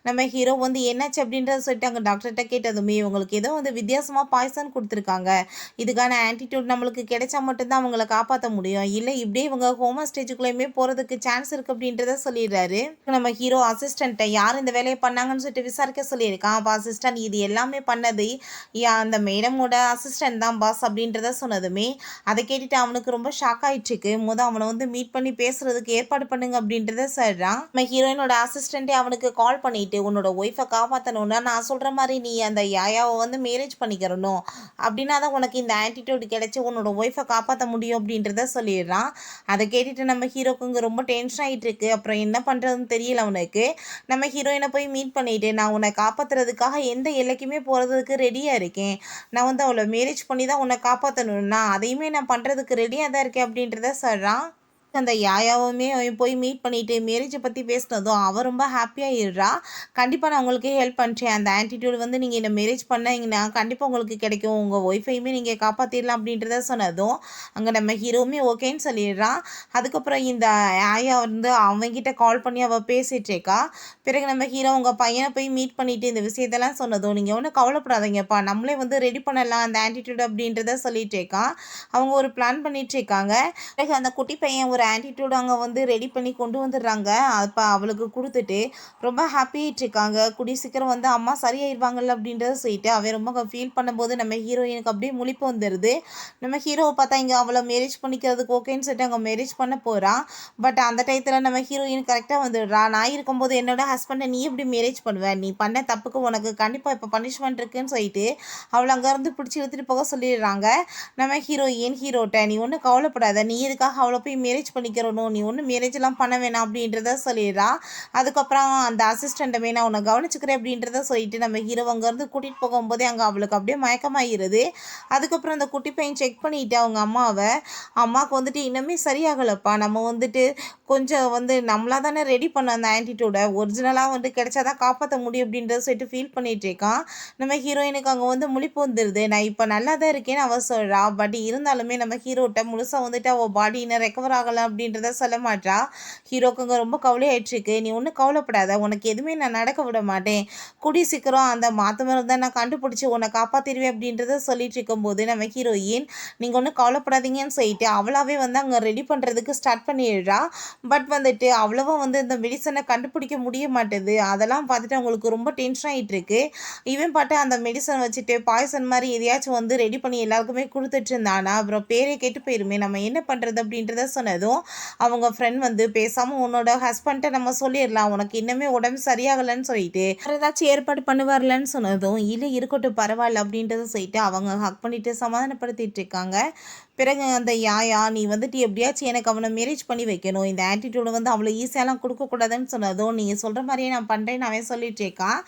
நம்ம ஹீரோ வந்து என்னாச்சு அப்படின்றத சொல்லிட்டு அங்கே டாக்டர்கிட்ட கேட்டதுமே இவங்களுக்கு ஏதோ வந்து வித்தியாசமாக பாய்சன் கொடுத்துருக்காங்க, இதுக்கான ஆன்டிடியூட் நம்மளுக்கு கிடைச்சா மட்டும்தான் அவங்கள காப்பாற்ற முடியும், இல்லை இப்படியே இவங்க ஹோமா ஸ்டேஜுக்குள்ளேயுமே போகிறதுக்கு சான்ஸ் இருக்குது அப்படின்றத சொல்லிடுறாரு. நம்ம ஹீரோ அசிஸ்டண்ட்டை யார் இந்த வேலையை பண்ணாங்கன்னு சொல்லிட்டு விசாரிக்க சொல்லியிருக்கான். அப்போ அசிஸ்டன்ட் இது எல்லாமே பண்ணது அந்த மேடமோட அசிஸ்டன்ட் தான் பாஸ் அப்படின்றத சொன்னதுமே அதை கேட்டுட்டு அவனுக்கு ரொம்ப ஷாக் ஆகிட்டுருக்கு. அவனை வந்து மீட் பண்ணி பேசுறதுக்கு ஏற்பாடு பண்ணுங்க அப்படின்றத சொல்கிறான். நம்ம ஹீரோயினோட அசிஸ்டண்ட்டே அவனுக்கு கால் பண்ணிட்டு உன்னோட ஒய்ஃபை காப்பாற்றணுன்னா நான் சொல்கிற மாதிரி நீ அந்த யாயாவை வந்து மேரேஜ் பண்ணிக்கிறணும், அப்படின்னா தான் உனக்கு இந்த ஆன்டிடியூட் கிடைச்சி உன்னோட ஒய்ஃபை காப்பாற்ற முடியும் அப்படின்றத சொல்லிடுறான். அதை கேட்டுட்டு நம்ம ஹீரோக்கு ரொம்ப டென்ஷன் ஆகிட்டு இருக்கு. அப்புறம் என்ன பண்ணுறதுன்னு தெரியல அவனுக்கு. நம்ம ஹீரோயினை போய் மீட் பண்ணிட்டு நான் உன்னை காப்பாற்றுறதுக்காக எந்த எல்லைக்குமே போகிறதுக்கு ரெடியாக இருக்கேன், நான் வந்து அவளை மேரேஜ் பண்ணி தான் உன்னை காப்பாற்றணும்னா அதையுமே நான் பண்ணுறதுக்கு ரெடியாக தான் இருக்கேன் அப்படின்றத சொல்கிறான். அந்த யாயாவுமே அவன் போய் மீட் பண்ணிட்டு மேரேஜை பற்றி பேசினதும் அவள் ரொம்ப ஹாப்பியாகிடுறா. கண்டிப்பாக நான் உங்களுக்கு ஹெல்ப் பண்ணுறேன். அந்த ஆட்டிடியூட் வந்து நீங்கள் இந்த மேரேஜ் பண்ணீங்கன்னா கண்டிப்பாக உங்களுக்கு கிடைக்கும். உங்கள் ஒய்ஃபையுமே நீங்கள் காப்பாற்றிடலாம் அப்படின்றத சொன்னதும் அங்கே நம்ம ஹீரோவுமே ஓகேன்னு சொல்லிடுறான். அதுக்கப்புறம் இந்த ஆயா வந்து அவன்கிட்ட கால் பண்ணி அவள் பேசிகிட்டு இருக்கா. பிறகு நம்ம ஹீரோ உங்கள் பையனை போய் மீட் பண்ணிவிட்டு இந்த விஷயத்தெல்லாம் சொன்னதும் நீங்கள் ஒன்றும் கவலைப்படாதீங்கப்பா, நம்மளே வந்து ரெடி பண்ணலாம் அந்த ஆட்டிடியூட் அப்படின்றத சொல்லிட்டு இருக்கான். அவங்க ஒரு பிளான் பண்ணிட்டு இருக்காங்க. பிறகு அந்த குட்டி பையன் ஒரு ஆட்டிடியூட் அங்கே வந்து ரெடி பண்ணி கொண்டு வந்துடுறாங்க. அப்போ அவளுக்கு கொடுத்துட்டு ரொம்ப ஹாப்பியாகிட்டு இருக்காங்க. கூடிய சீக்கிரம் வந்து அம்மா சரியாயிருவாங்கல்ல அப்படின்றத சொல்லிட்டு அவன் ரொம்ப ஃபீல் பண்ணும்போது நம்ம ஹீரோயினுக்கு அப்படியே முழிப்பு வந்துடுது. நம்ம ஹீரோவை பார்த்தா இங்கே அவளை மேரேஜ் பண்ணிக்கிறதுக்கு ஓகேன்னு சொல்லிட்டு அங்கே மேரேஜ் பண்ண போகிறான். பட் அந்த டயத்தில் நம்ம ஹீரோயின் கரெக்டாக வந்துடுறா. நான் இருக்கும்போது என்னோட ஹஸ்பண்டை நீ எப்படி மேரேஜ் பண்ணுவேன், நீ பண்ண தப்புக்கு உனக்கு கண்டிப்பாக இப்போ பனிஷ்மெண்ட் இருக்குன்னு சொல்லிட்டு அவளை அங்கேருந்து பிடிச்சி இழுத்துட்டு போக சொல்லிடுறாங்க. நம்ம ஹீரோயின் ஹீரோட்ட நீ ஒன்றும் கவலைப்படாத, நீ எதுக்காக அவளை போய் மேரேஜ் பண்ணிக்கிறணும், நீ ஒன்றும் மேரேஜ்லாம் பண்ண வேணாம் அப்படின்றத சொல்லிடுறா. அதுக்கப்புறம் அந்த அசிஸ்டண்ட்டை நான் உன்னை கவனிச்சுக்கிறேன் அப்படின்றத சொல்லிட்டு நம்ம ஹீரோ அங்கேருந்து கூட்டிகிட்டு போகும்போதே அங்கே அவளுக்கு அப்படியே மயக்கமாகிடுது. அதுக்கப்புறம் அந்த குட்டி பையன் செக் பண்ணிவிட்டு அவங்க அம்மாவுக்கு வந்துட்டு இன்னுமே சரியாகலப்பா, நம்ம வந்துட்டு கொஞ்சம் வந்து நம்மளாக தானே ரெடி பண்ண அந்த ஆன்டிடியூடை ஒரிஜினலாக வந்து கிடைச்சாதான் காப்பாற்ற முடியும் அப்படின்றத சொல்லிட்டு ஃபீல் பண்ணிகிட்டு இருக்கான். நம்ம ஹீரோயினுக்கு அங்கே வந்து முழிப்பு வந்துடுது. நான் இப்போ நல்லா தான் இருக்கேன்னு அவள் சொல்கிறா. பட் இருந்தாலுமே நம்ம ஹீரோட்ட முழுசாக வந்துட்டு அவள் பாடி இன்னும் ரெக்கவர் ஆகலை அப்படின்றத சொல்ல மாட்டா. ஹீரோக்கு அங்கே ரொம்ப கவலையாயிடுச்சுக்கு. நீ ஒன்றும் கவலைப்படாத, உனக்கு எதுவுமே நான் நடக்க விட மாட்டேன், கூடிய சீக்கிரம் அந்த மாற்று மருந்து நான் கண்டுபிடிச்சி உன்னை காப்பாற்றிடுவேன் அப்படின்றத சொல்லிட்டு இருக்கும்போது நம்ம ஹீரோயின் நீங்கள் ஒன்றும் கவலைப்படாதீங்கன்னு சொல்லிட்டு அவளாவே வந்து அங்கே ரெடி பண்ணுறதுக்கு ஸ்டார்ட் பண்ணிடுறா. பட் வந்துட்டு அவ்வளவா வந்து இந்த மெடிசனை கண்டுபிடிக்க முடிய மாட்டேது. அதெல்லாம் பார்த்துட்டு அவங்களுக்கு ரொம்ப டென்ஷன் ஆகிட்டு இருக்கு. இவன் பாட்டு அந்த மெடிசன் வச்சுட்டு பாய்சன் மாதிரி எதையாச்சும் வந்து ரெடி பண்ணி எல்லாருக்குமே கொடுத்துட்டு இருந்தானா அப்புறம் பேரே கெட்டு போயிருமே, நம்ம என்ன பண்ணுறது அப்படின்றத சொன்னதும் அவங்க ஃப்ரெண்ட் வந்து பேசாமல் உன்னோட ஹஸ்பண்ட்டை நம்ம சொல்லிடலாம், உனக்கு இன்னுமே உடம்பு சரியாகலைன்னு சொல்லிட்டு வேறு ஏதாச்சும் ஏற்பாடு பண்ணுவார்லன்னு சொன்னதும் இல்லை இருக்கட்டும் பரவாயில்ல அப்படின்றத சொல்லிட்டு அவங்க ஹக் பண்ணிட்டு சமாதானப்படுத்திட்டு இருக்காங்க. பிறகு அந்த யாயா நீ வந்துட்டு எப்படியாச்சும் எனக்கு அவனை மேரேஜ் பண்ணி வைக்கணும், இந்த ஆட்டிடியூடு வந்து அவ்வளோ ஈஸியாலாம் கொடுக்கக்கூடாதுன்னு சொன்னதும் நீங்கள் சொல்கிற மாதிரியே நான் பண்ணுறேன்னு அவன் சொல்லிட்டு இருக்கான்.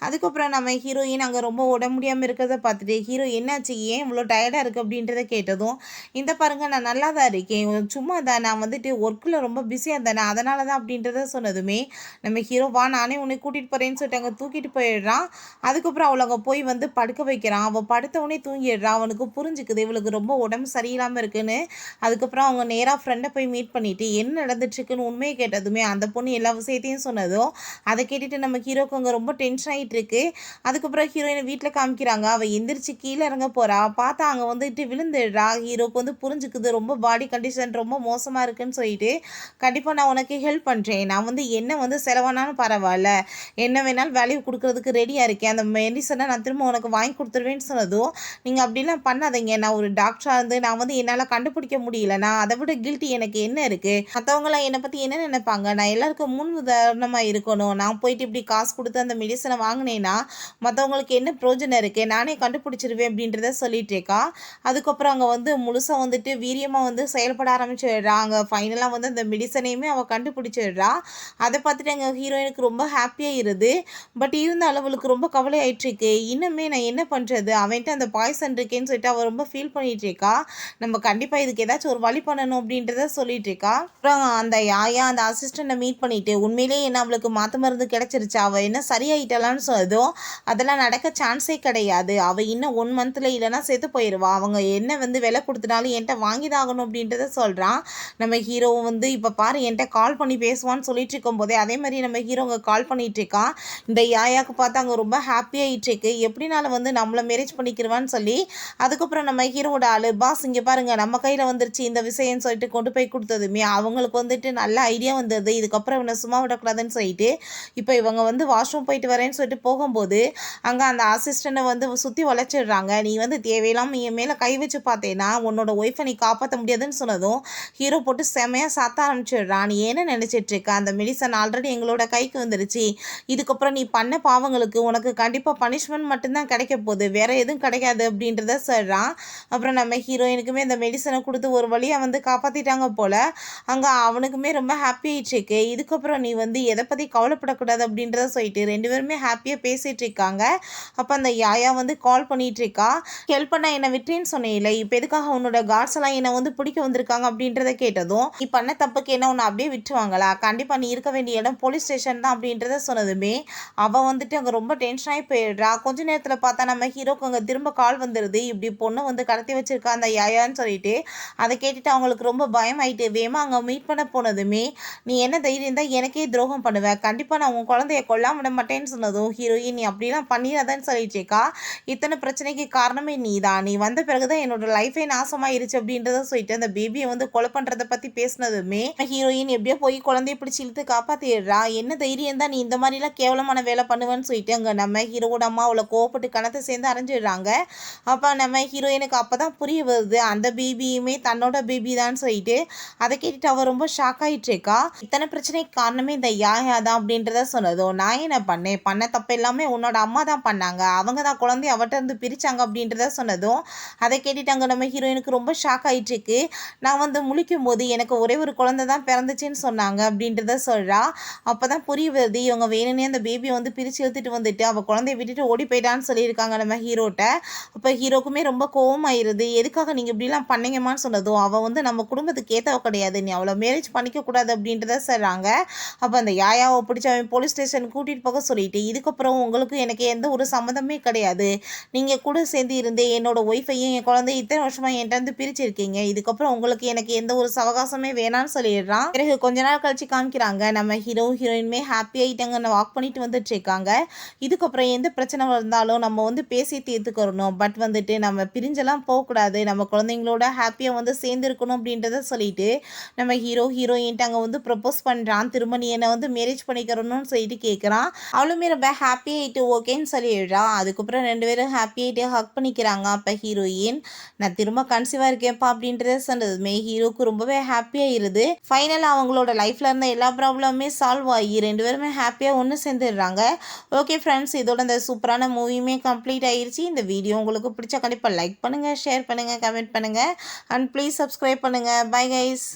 அதுக்கப்புறம் நம்ம ஹீரோயின் அங்கே ரொம்ப உடம்பு முடியாமல் இருக்கிறத பார்த்துட்டு ஹீரோ என்னாச்சு ஏன் இவ்வளோ டயர்டாக இருக்குது அப்படின்றத கேட்டதும் இந்த பாருங்கள் நான் நல்லா தான் இருக்கேன், சும்மா தான் நான் வந்துட்டு ஒர்க்கில் ரொம்ப பிஸியாக இருந்தேன் அதனால தான் அப்படின்றத சொன்னதுமே நம்ம ஹீரோ வா நானே உன்னை கூட்டிகிட்டு போகிறேன்னு சொல்லிட்டு அங்கே தூக்கிட்டு போயிடுறான். அதுக்கப்புறம் அவளை அங்கே போய் வந்து படுக்க வைக்கிறான். அவள் படுத்தவொடனே தூங்கிடுறான். அவனுக்கு புரிஞ்சுக்குது இவளுக்கு ரொம்ப உடம்பு சரியில்லாமல் இருக்குன்னு. அதுக்கப்புறம் அவங்க நேராக ஃப்ரெண்டை போய் மீட் பண்ணிட்டு என்ன நடந்துட்டுருக்குன்னு உண்மையை கேட்டதுமே அந்த பொண்ணு எல்லா விஷயத்தையும் சொன்னதும் அதை கேட்டுட்டு நம்ம ஹீரோக்கு அங்கே ரொம்ப டென்ஷன் ஆகிட்டு இருக்கு. அதுக்கப்புறம் ஹீரோயினை வீட்டில் காமிக்கிறாங்க. அவள் எந்திரிச்சு கீழே இறங்க போகிறா. பார்த்தா அங்கே வந்துட்டு விழுந்துடுறா. ஹீரோக்கு வந்து புரிஞ்சுக்குது ரொம்ப பாடி கண்டிஷன் ரொம்ப மோசமாக இருக்குன்னு சொல்லிட்டு கண்டிப்பாக நான் உனக்கு ஹெல்ப் பண்ணுறேன், நான் வந்து என்ன வந்து செலவானாலும் பரவாயில்ல, என்ன வேணாலும் வேல்யூ கொடுக்கறதுக்கு ரெடியாக இருக்கேன், அந்த மெடிசனை நான் திரும்ப உனக்கு வாங்கி கொடுத்துருவேன்னு சொன்னதும் நீங்கள் அப்படிலாம் பண்ணாதீங்க, நான் ஒரு டாக்டராக இருந்து நான் வந்து என்னால் கண்டுபிடிக்க முடியல, நான் அதை விட கில்ட்டி எனக்கு என்ன இருக்குது, மற்றவங்களாம் என்னை பற்றி என்ன நினைப்பாங்க, நான் எல்லாருக்கும் முன் உதாரணமாக இருக்கணும், நான் போயிட்டு இப்படி காசு கொடுத்து அந்த மெடிசனை வாங்கினேன்னா மற்றவங்களுக்கு என்ன பிரயோஜனம் இருக்குது, நானே கண்டுபிடிச்சிருவேன் அப்படின்றத சொல்லிட்டு இருக்கா. அதுக்கப்புறம் அங்கே வந்து முழுசாக வந்துட்டு வீரியமாக வந்து செயல்பட ஆரம்பிச்சிடுறா. அங்கே ஃபைனலாக வந்து அந்த மெடிசனையுமே அவள் கண்டுபிடிச்சிடுறா. அதை பார்த்துட்டு எங்கள் ஹீரோயினுக்கு ரொம்ப ஹாப்பியாக இருது. பட் இருந்தாலும் அவளுக்கு ரொம்ப கவலை ஆயிட்டுருக்கு. இன்னுமே நான் என்ன பண்ணுறது, அவன்கிட்ட அந்த பாய்சன் இருக்கேன்னு சொல்லிட்டு அவள் ரொம்ப ஃபீல் பண்ணிகிட்டு இருக்கா. நம்ம கண்டிப்பாக இதுக்கு ஏதாச்சும் ஒரு வழி பண்ணணும் அப்படின்றத சொல்லிட்டு இருக்கா. அப்புறம் அந்த யாயா அந்த அசிஸ்டண்ட்டை மீட் பண்ணிட்டு உண்மையிலேயே என்ன அவளுக்கு மாற்று மருந்து கிடச்சிருச்சு, அவள் என்ன சரியாயிட்டலான்னு சொன்னதும் அதெல்லாம் நடக்க சான்ஸே கிடையாது, அவள் இன்னும் 1 மந்த்தில் இல்லைன்னா செத்து போயிடுவா, அவங்க என்ன வந்து விலை கொடுத்துனாலும் என்கிட்ட வாங்கி தான் ஆகணும் அப்படின்றத சொல்கிறான். நம்ம ஹீரோவும் வந்து இப்போ பாரு என்கிட்ட கால் பண்ணி பேசுவான்னு சொல்லிட்டு இருக்கும்போதே அதே மாதிரி நம்ம ஹீரோங்க கால் பண்ணிகிட்டு இருக்கான். இந்த யாயாவுக்கு பார்த்து அங்கே ரொம்ப ஹாப்பியாகிட்டு இருக்கு. எப்படினாலும் வந்து நம்மளை மேரேஜ் பண்ணிக்கிறவான்னு சொல்லி அதுக்கப்புறம் நம்ம ஹீரோவோட ஆளு பாஸ் இங்கே பாருங்கள் நம்ம கையில் வந்துருச்சு இந்த விஷயம்னு சொல்லிட்டு கொண்டு போய் கொடுத்ததுமே அவங்களுக்கு வந்துட்டு நல்ல ஐடியா வந்தது, இதுக்கப்புறம் இவனை சும்மா விடக்கூடாதுன்னு சொல்லிட்டு இப்போ இவங்க வந்து வாஷ்ரூம் போயிட்டு வரேன்னு சொல்லிட்டு போகும்போது அங்கே அந்த அசிஸ்டண்ட்டை வந்து சுற்றி வளைச்சிடுறாங்க. நீ வந்து தேவையில்லாமல் என் மேலே கை வச்சு பார்த்தேன்னா உன்னோட ஒய்ஃபை நீ காப்பாற்ற முடியாதுன்னு சொன்னதும் ஹீரோ போட்டு செமையாக சாத்த ஆரம்பிச்சிடுறான். நீ என்ன நினச்சிட்ருக்க, அந்த மெடிசன் ஆல்ரெடி எங்களோட கைக்கு வந்துருச்சு, இதுக்கப்புறம் நீ பண்ண பாவங்களுக்கு உனக்கு கண்டிப்பாக பனிஷ்மெண்ட் மட்டும்தான் கிடைக்க போகுது, வேறு எதுவும் கிடைக்காது அப்படின்றத சொல்கிறான். அப்புறம் நம்ம ஹீரோயினுக்குமே இந்த மெடிசனை கொடுத்து ஒரு வழியாக வந்து காப்பாற்றிட்டாங்க போல். அங்கே அவனுக்குமே ரொம்ப ஹாப்பி ஆயிடுச்சு. இதுக்கப்புறம் நீ வந்து எதை பற்றி கவலைப்படக்கூடாது அப்படின்றத சொல்லிட்டு 2 பேருமே ஹாப்பியாக பேசிகிட்டு இருக்காங்க. அப்போ அந்த யாயா வந்து கால் பண்ணிகிட்டு இருக்கா. ஹெல்ப் பண்ண என்னை விட்டுறேன்னு சொன்னேன் இல்லை, இப்போ எதுக்காக உன்னோட கார்ட்ஸ் எல்லாம் என்னை வந்து பிடிக்க வந்திருக்காங்க அப்படின்றத கேட்டு கேட்டதும், நீ பண்ண தப்புக்கு என்ன உன்னை அப்படியே விட்டுருவாங்களா? கண்டிப்பா நீ இருக்க வேண்டிய இடம் போலீஸ் ஸ்டேஷன் தான் அப்படின்றத சொன்னதுமே அவ வந்துட்டு அங்க ரொம்ப டென்ஷன் ஆகி போயிடுறா. கொஞ்ச நேரத்துல பார்த்தா நம்ம ஹீரோக்கு அங்க திரும்ப கால் வந்துருது. இப்படி பொண்ணு வந்து கடத்தி வச்சிருக்கா அந்த யாயான்னு சொல்லிட்டு. அதை கேட்டுட்டு அவங்களுக்கு ரொம்ப பயமாயிட்டு வேகமா அங்க மீட் பண்ண போனதுமே, நீ என்ன தைரியம் தான் எனக்கே துரோகம் பண்ணுவ, கண்டிப்பா நான் உன் குழந்தைய கொல்லாம விட மாட்டேன்னு சொன்னதும் ஹீரோயின் நீ அப்படிலாம் பண்ணிடாதன்னு சொல்லிட்டேக்கா, இத்தனை பிரச்சனைக்கு காரணமே நீ தான், நீ வந்த பிறகுதான் என்னோட லைஃபே நாசமாயிருச்சு அப்படின்றத சொல்லிட்டு அந்த பேபியை வந்து கொலை பண்றதை பத்தி பேசினதுமே ஹீரோயின் எப்படியோ போய் குழந்தைய பிடிச்சி இழுத்து காப்பாத்திடுறா. என்ன தைரியம் தான் நீ இந்த மாதிரிலாம் கேவலமான வேலை பண்ணுவேன்னு சொல்லிட்டு அங்க நம்ம ஹீரோட அம்மா அவளை கோவப்பட்டு கணத்தை சேர்ந்து அரைஞ்சிடுறாங்க. அப்போ நம்ம ஹீரோயினுக்கு அப்பதான் புரிய வருது அந்த பேபியுமே தன்னோட பேபி தான் சொல்லிட்டு. அதை கேட்டுட்டு அவ ரொம்ப ஷாக் ஆயிட்டுருக்கா. இத்தனை பிரச்சனைக்கு காரணமே இந்த யாயா தான் அப்படின்றத சொன்னதும், நான் என்ன பண்ணேன், பண்ண தப்பு எல்லாமே உன்னோட அம்மா தான் பண்ணாங்க, அவங்க தான் குழந்தைய அவட்ட இருந்து பிரிச்சாங்க அப்படின்றத சொன்னதும், அதை கேட்டுட்டு அங்க நம்ம ஹீரோயினுக்கு ரொம்ப ஷாக் ஆயிட்டுருக்கு. நான் வந்து முழிக்கும் போது எனக்கு ஒரே ஒரு குழந்தை தான் பிறந்துச்சுன்னு சொன்னாங்க அப்படின்றத சொல்றா. அப்பதான் புரிய வருது இவங்க வேணும்னே அந்த பேபியை வந்து பிரிச்சு இழுத்துட்டு வந்துட்டு அவ குழந்தைய விட்டுட்டு ஓடி போயிட்டான்னு சொல்லியிருக்காங்க நம்ம ஹீரோட்ட. அப்போ ஹீரோக்குமே ரொம்ப கோவமாயிருது. எதுக்காக நீங்கள் இப்படிலாம் பண்ணீங்கம்மான்னு சொன்னதும், அவள் வந்து நம்ம குடும்பத்துக்கு ஏற்றவ கிடையாது, நீ அவளை மேரேஜ் பண்ணிக்கக்கூடாது அப்படின்றத சொல்கிறாங்க. அப்போ அந்த யாயாவை பிடிச்சி அவன் போலீஸ் ஸ்டேஷன் கூட்டிகிட்டு போக சொல்லிட்டு, இதுக்கப்புறம் உங்களுக்கு எனக்கு எந்த ஒரு சம்மந்தமே கிடையாது, நீங்கள் கூட சேர்ந்து இருந்து என்னோட ஒய்ஃபையும் என் குழந்தைய இத்தனை வருஷமாக என்கிட்ட வந்து பிரிச்சிருக்கீங்க, இதுக்கப்புறம் உங்களுக்கு எனக்கு எந்த ஒரு சவகாசமே வேணான்னு சொல்லிடுறான். பிறகு கொஞ்ச நாள் கழிச்சு காமிக்கிறாங்க நம்ம ஹீரோயினுமே ஹாப்பி ஆகிட்டாங்க, வாக் பண்ணிட்டு வந்துட்டு இருக்காங்க. இதுக்கப்புறம் எந்த பிரச்சனை வந்தாலும் நம்ம வந்து பேசி தீர்த்துக்கிறணும், பட் வந்துட்டு நம்ம பிரிஞ்செல்லாம் போகக்கூடாது, நம்ம குழந்தைங்களோட ஹாப்பியாக வந்து சேர்ந்து இருக்கணும் அப்படின்றத சொல்லிட்டு நம்ம ஹீரோயின்ட்டு அங்கே வந்து ப்ரப்போஸ் பண்ணுறான். திரும்ப நீ என்னை வந்து மேரேஜ் பண்ணிக்கிறணும்னு சொல்லிட்டு கேட்குறான். அவளுமே ரொம்ப ஹாப்பி ஆகிட்டு ஓகேன்னு சொல்லிடுறான். அதுக்கப்புறம் ரெண்டு பேரும் ஹாப்பி ஆகிட்டு ஹக் பண்ணிக்கிறாங்க. அப்போ ஹீரோயின் நான் திரும்ப கன்சீவாக இருக்கேன்ப்பா அப்படின்றத சொன்னதுமே ஹீரோக்கு ரொம்பவே ஹாப்பியாகிருது. ஃபைனலாக அவங்களோட லைஃப்பில் இருந்த எல்லா ப்ராப்ளமுமே சால்வ் ஆகி ரெண்டு பேருமே ஹாப்பியாக ஒன்று சேர்ந்துடுறாங்க. ஓகே ஃப்ரெண்ட்ஸ், இதோட இந்த சூப்பரான மூவியுமே கம்ப்ளீட் ஆயிடுச்சு. இந்த வீடியோ உங்களுக்கு பிடிச்சா கண்டிப்பாக லைக் பண்ணுங்கள், ஷேர் பண்ணுங்கள், கமெண்ட் பண்ணுங்கள் அண்ட் ப்ளீஸ் சப்ஸ்கிரைப் பண்ணுங்கள். Bye guys.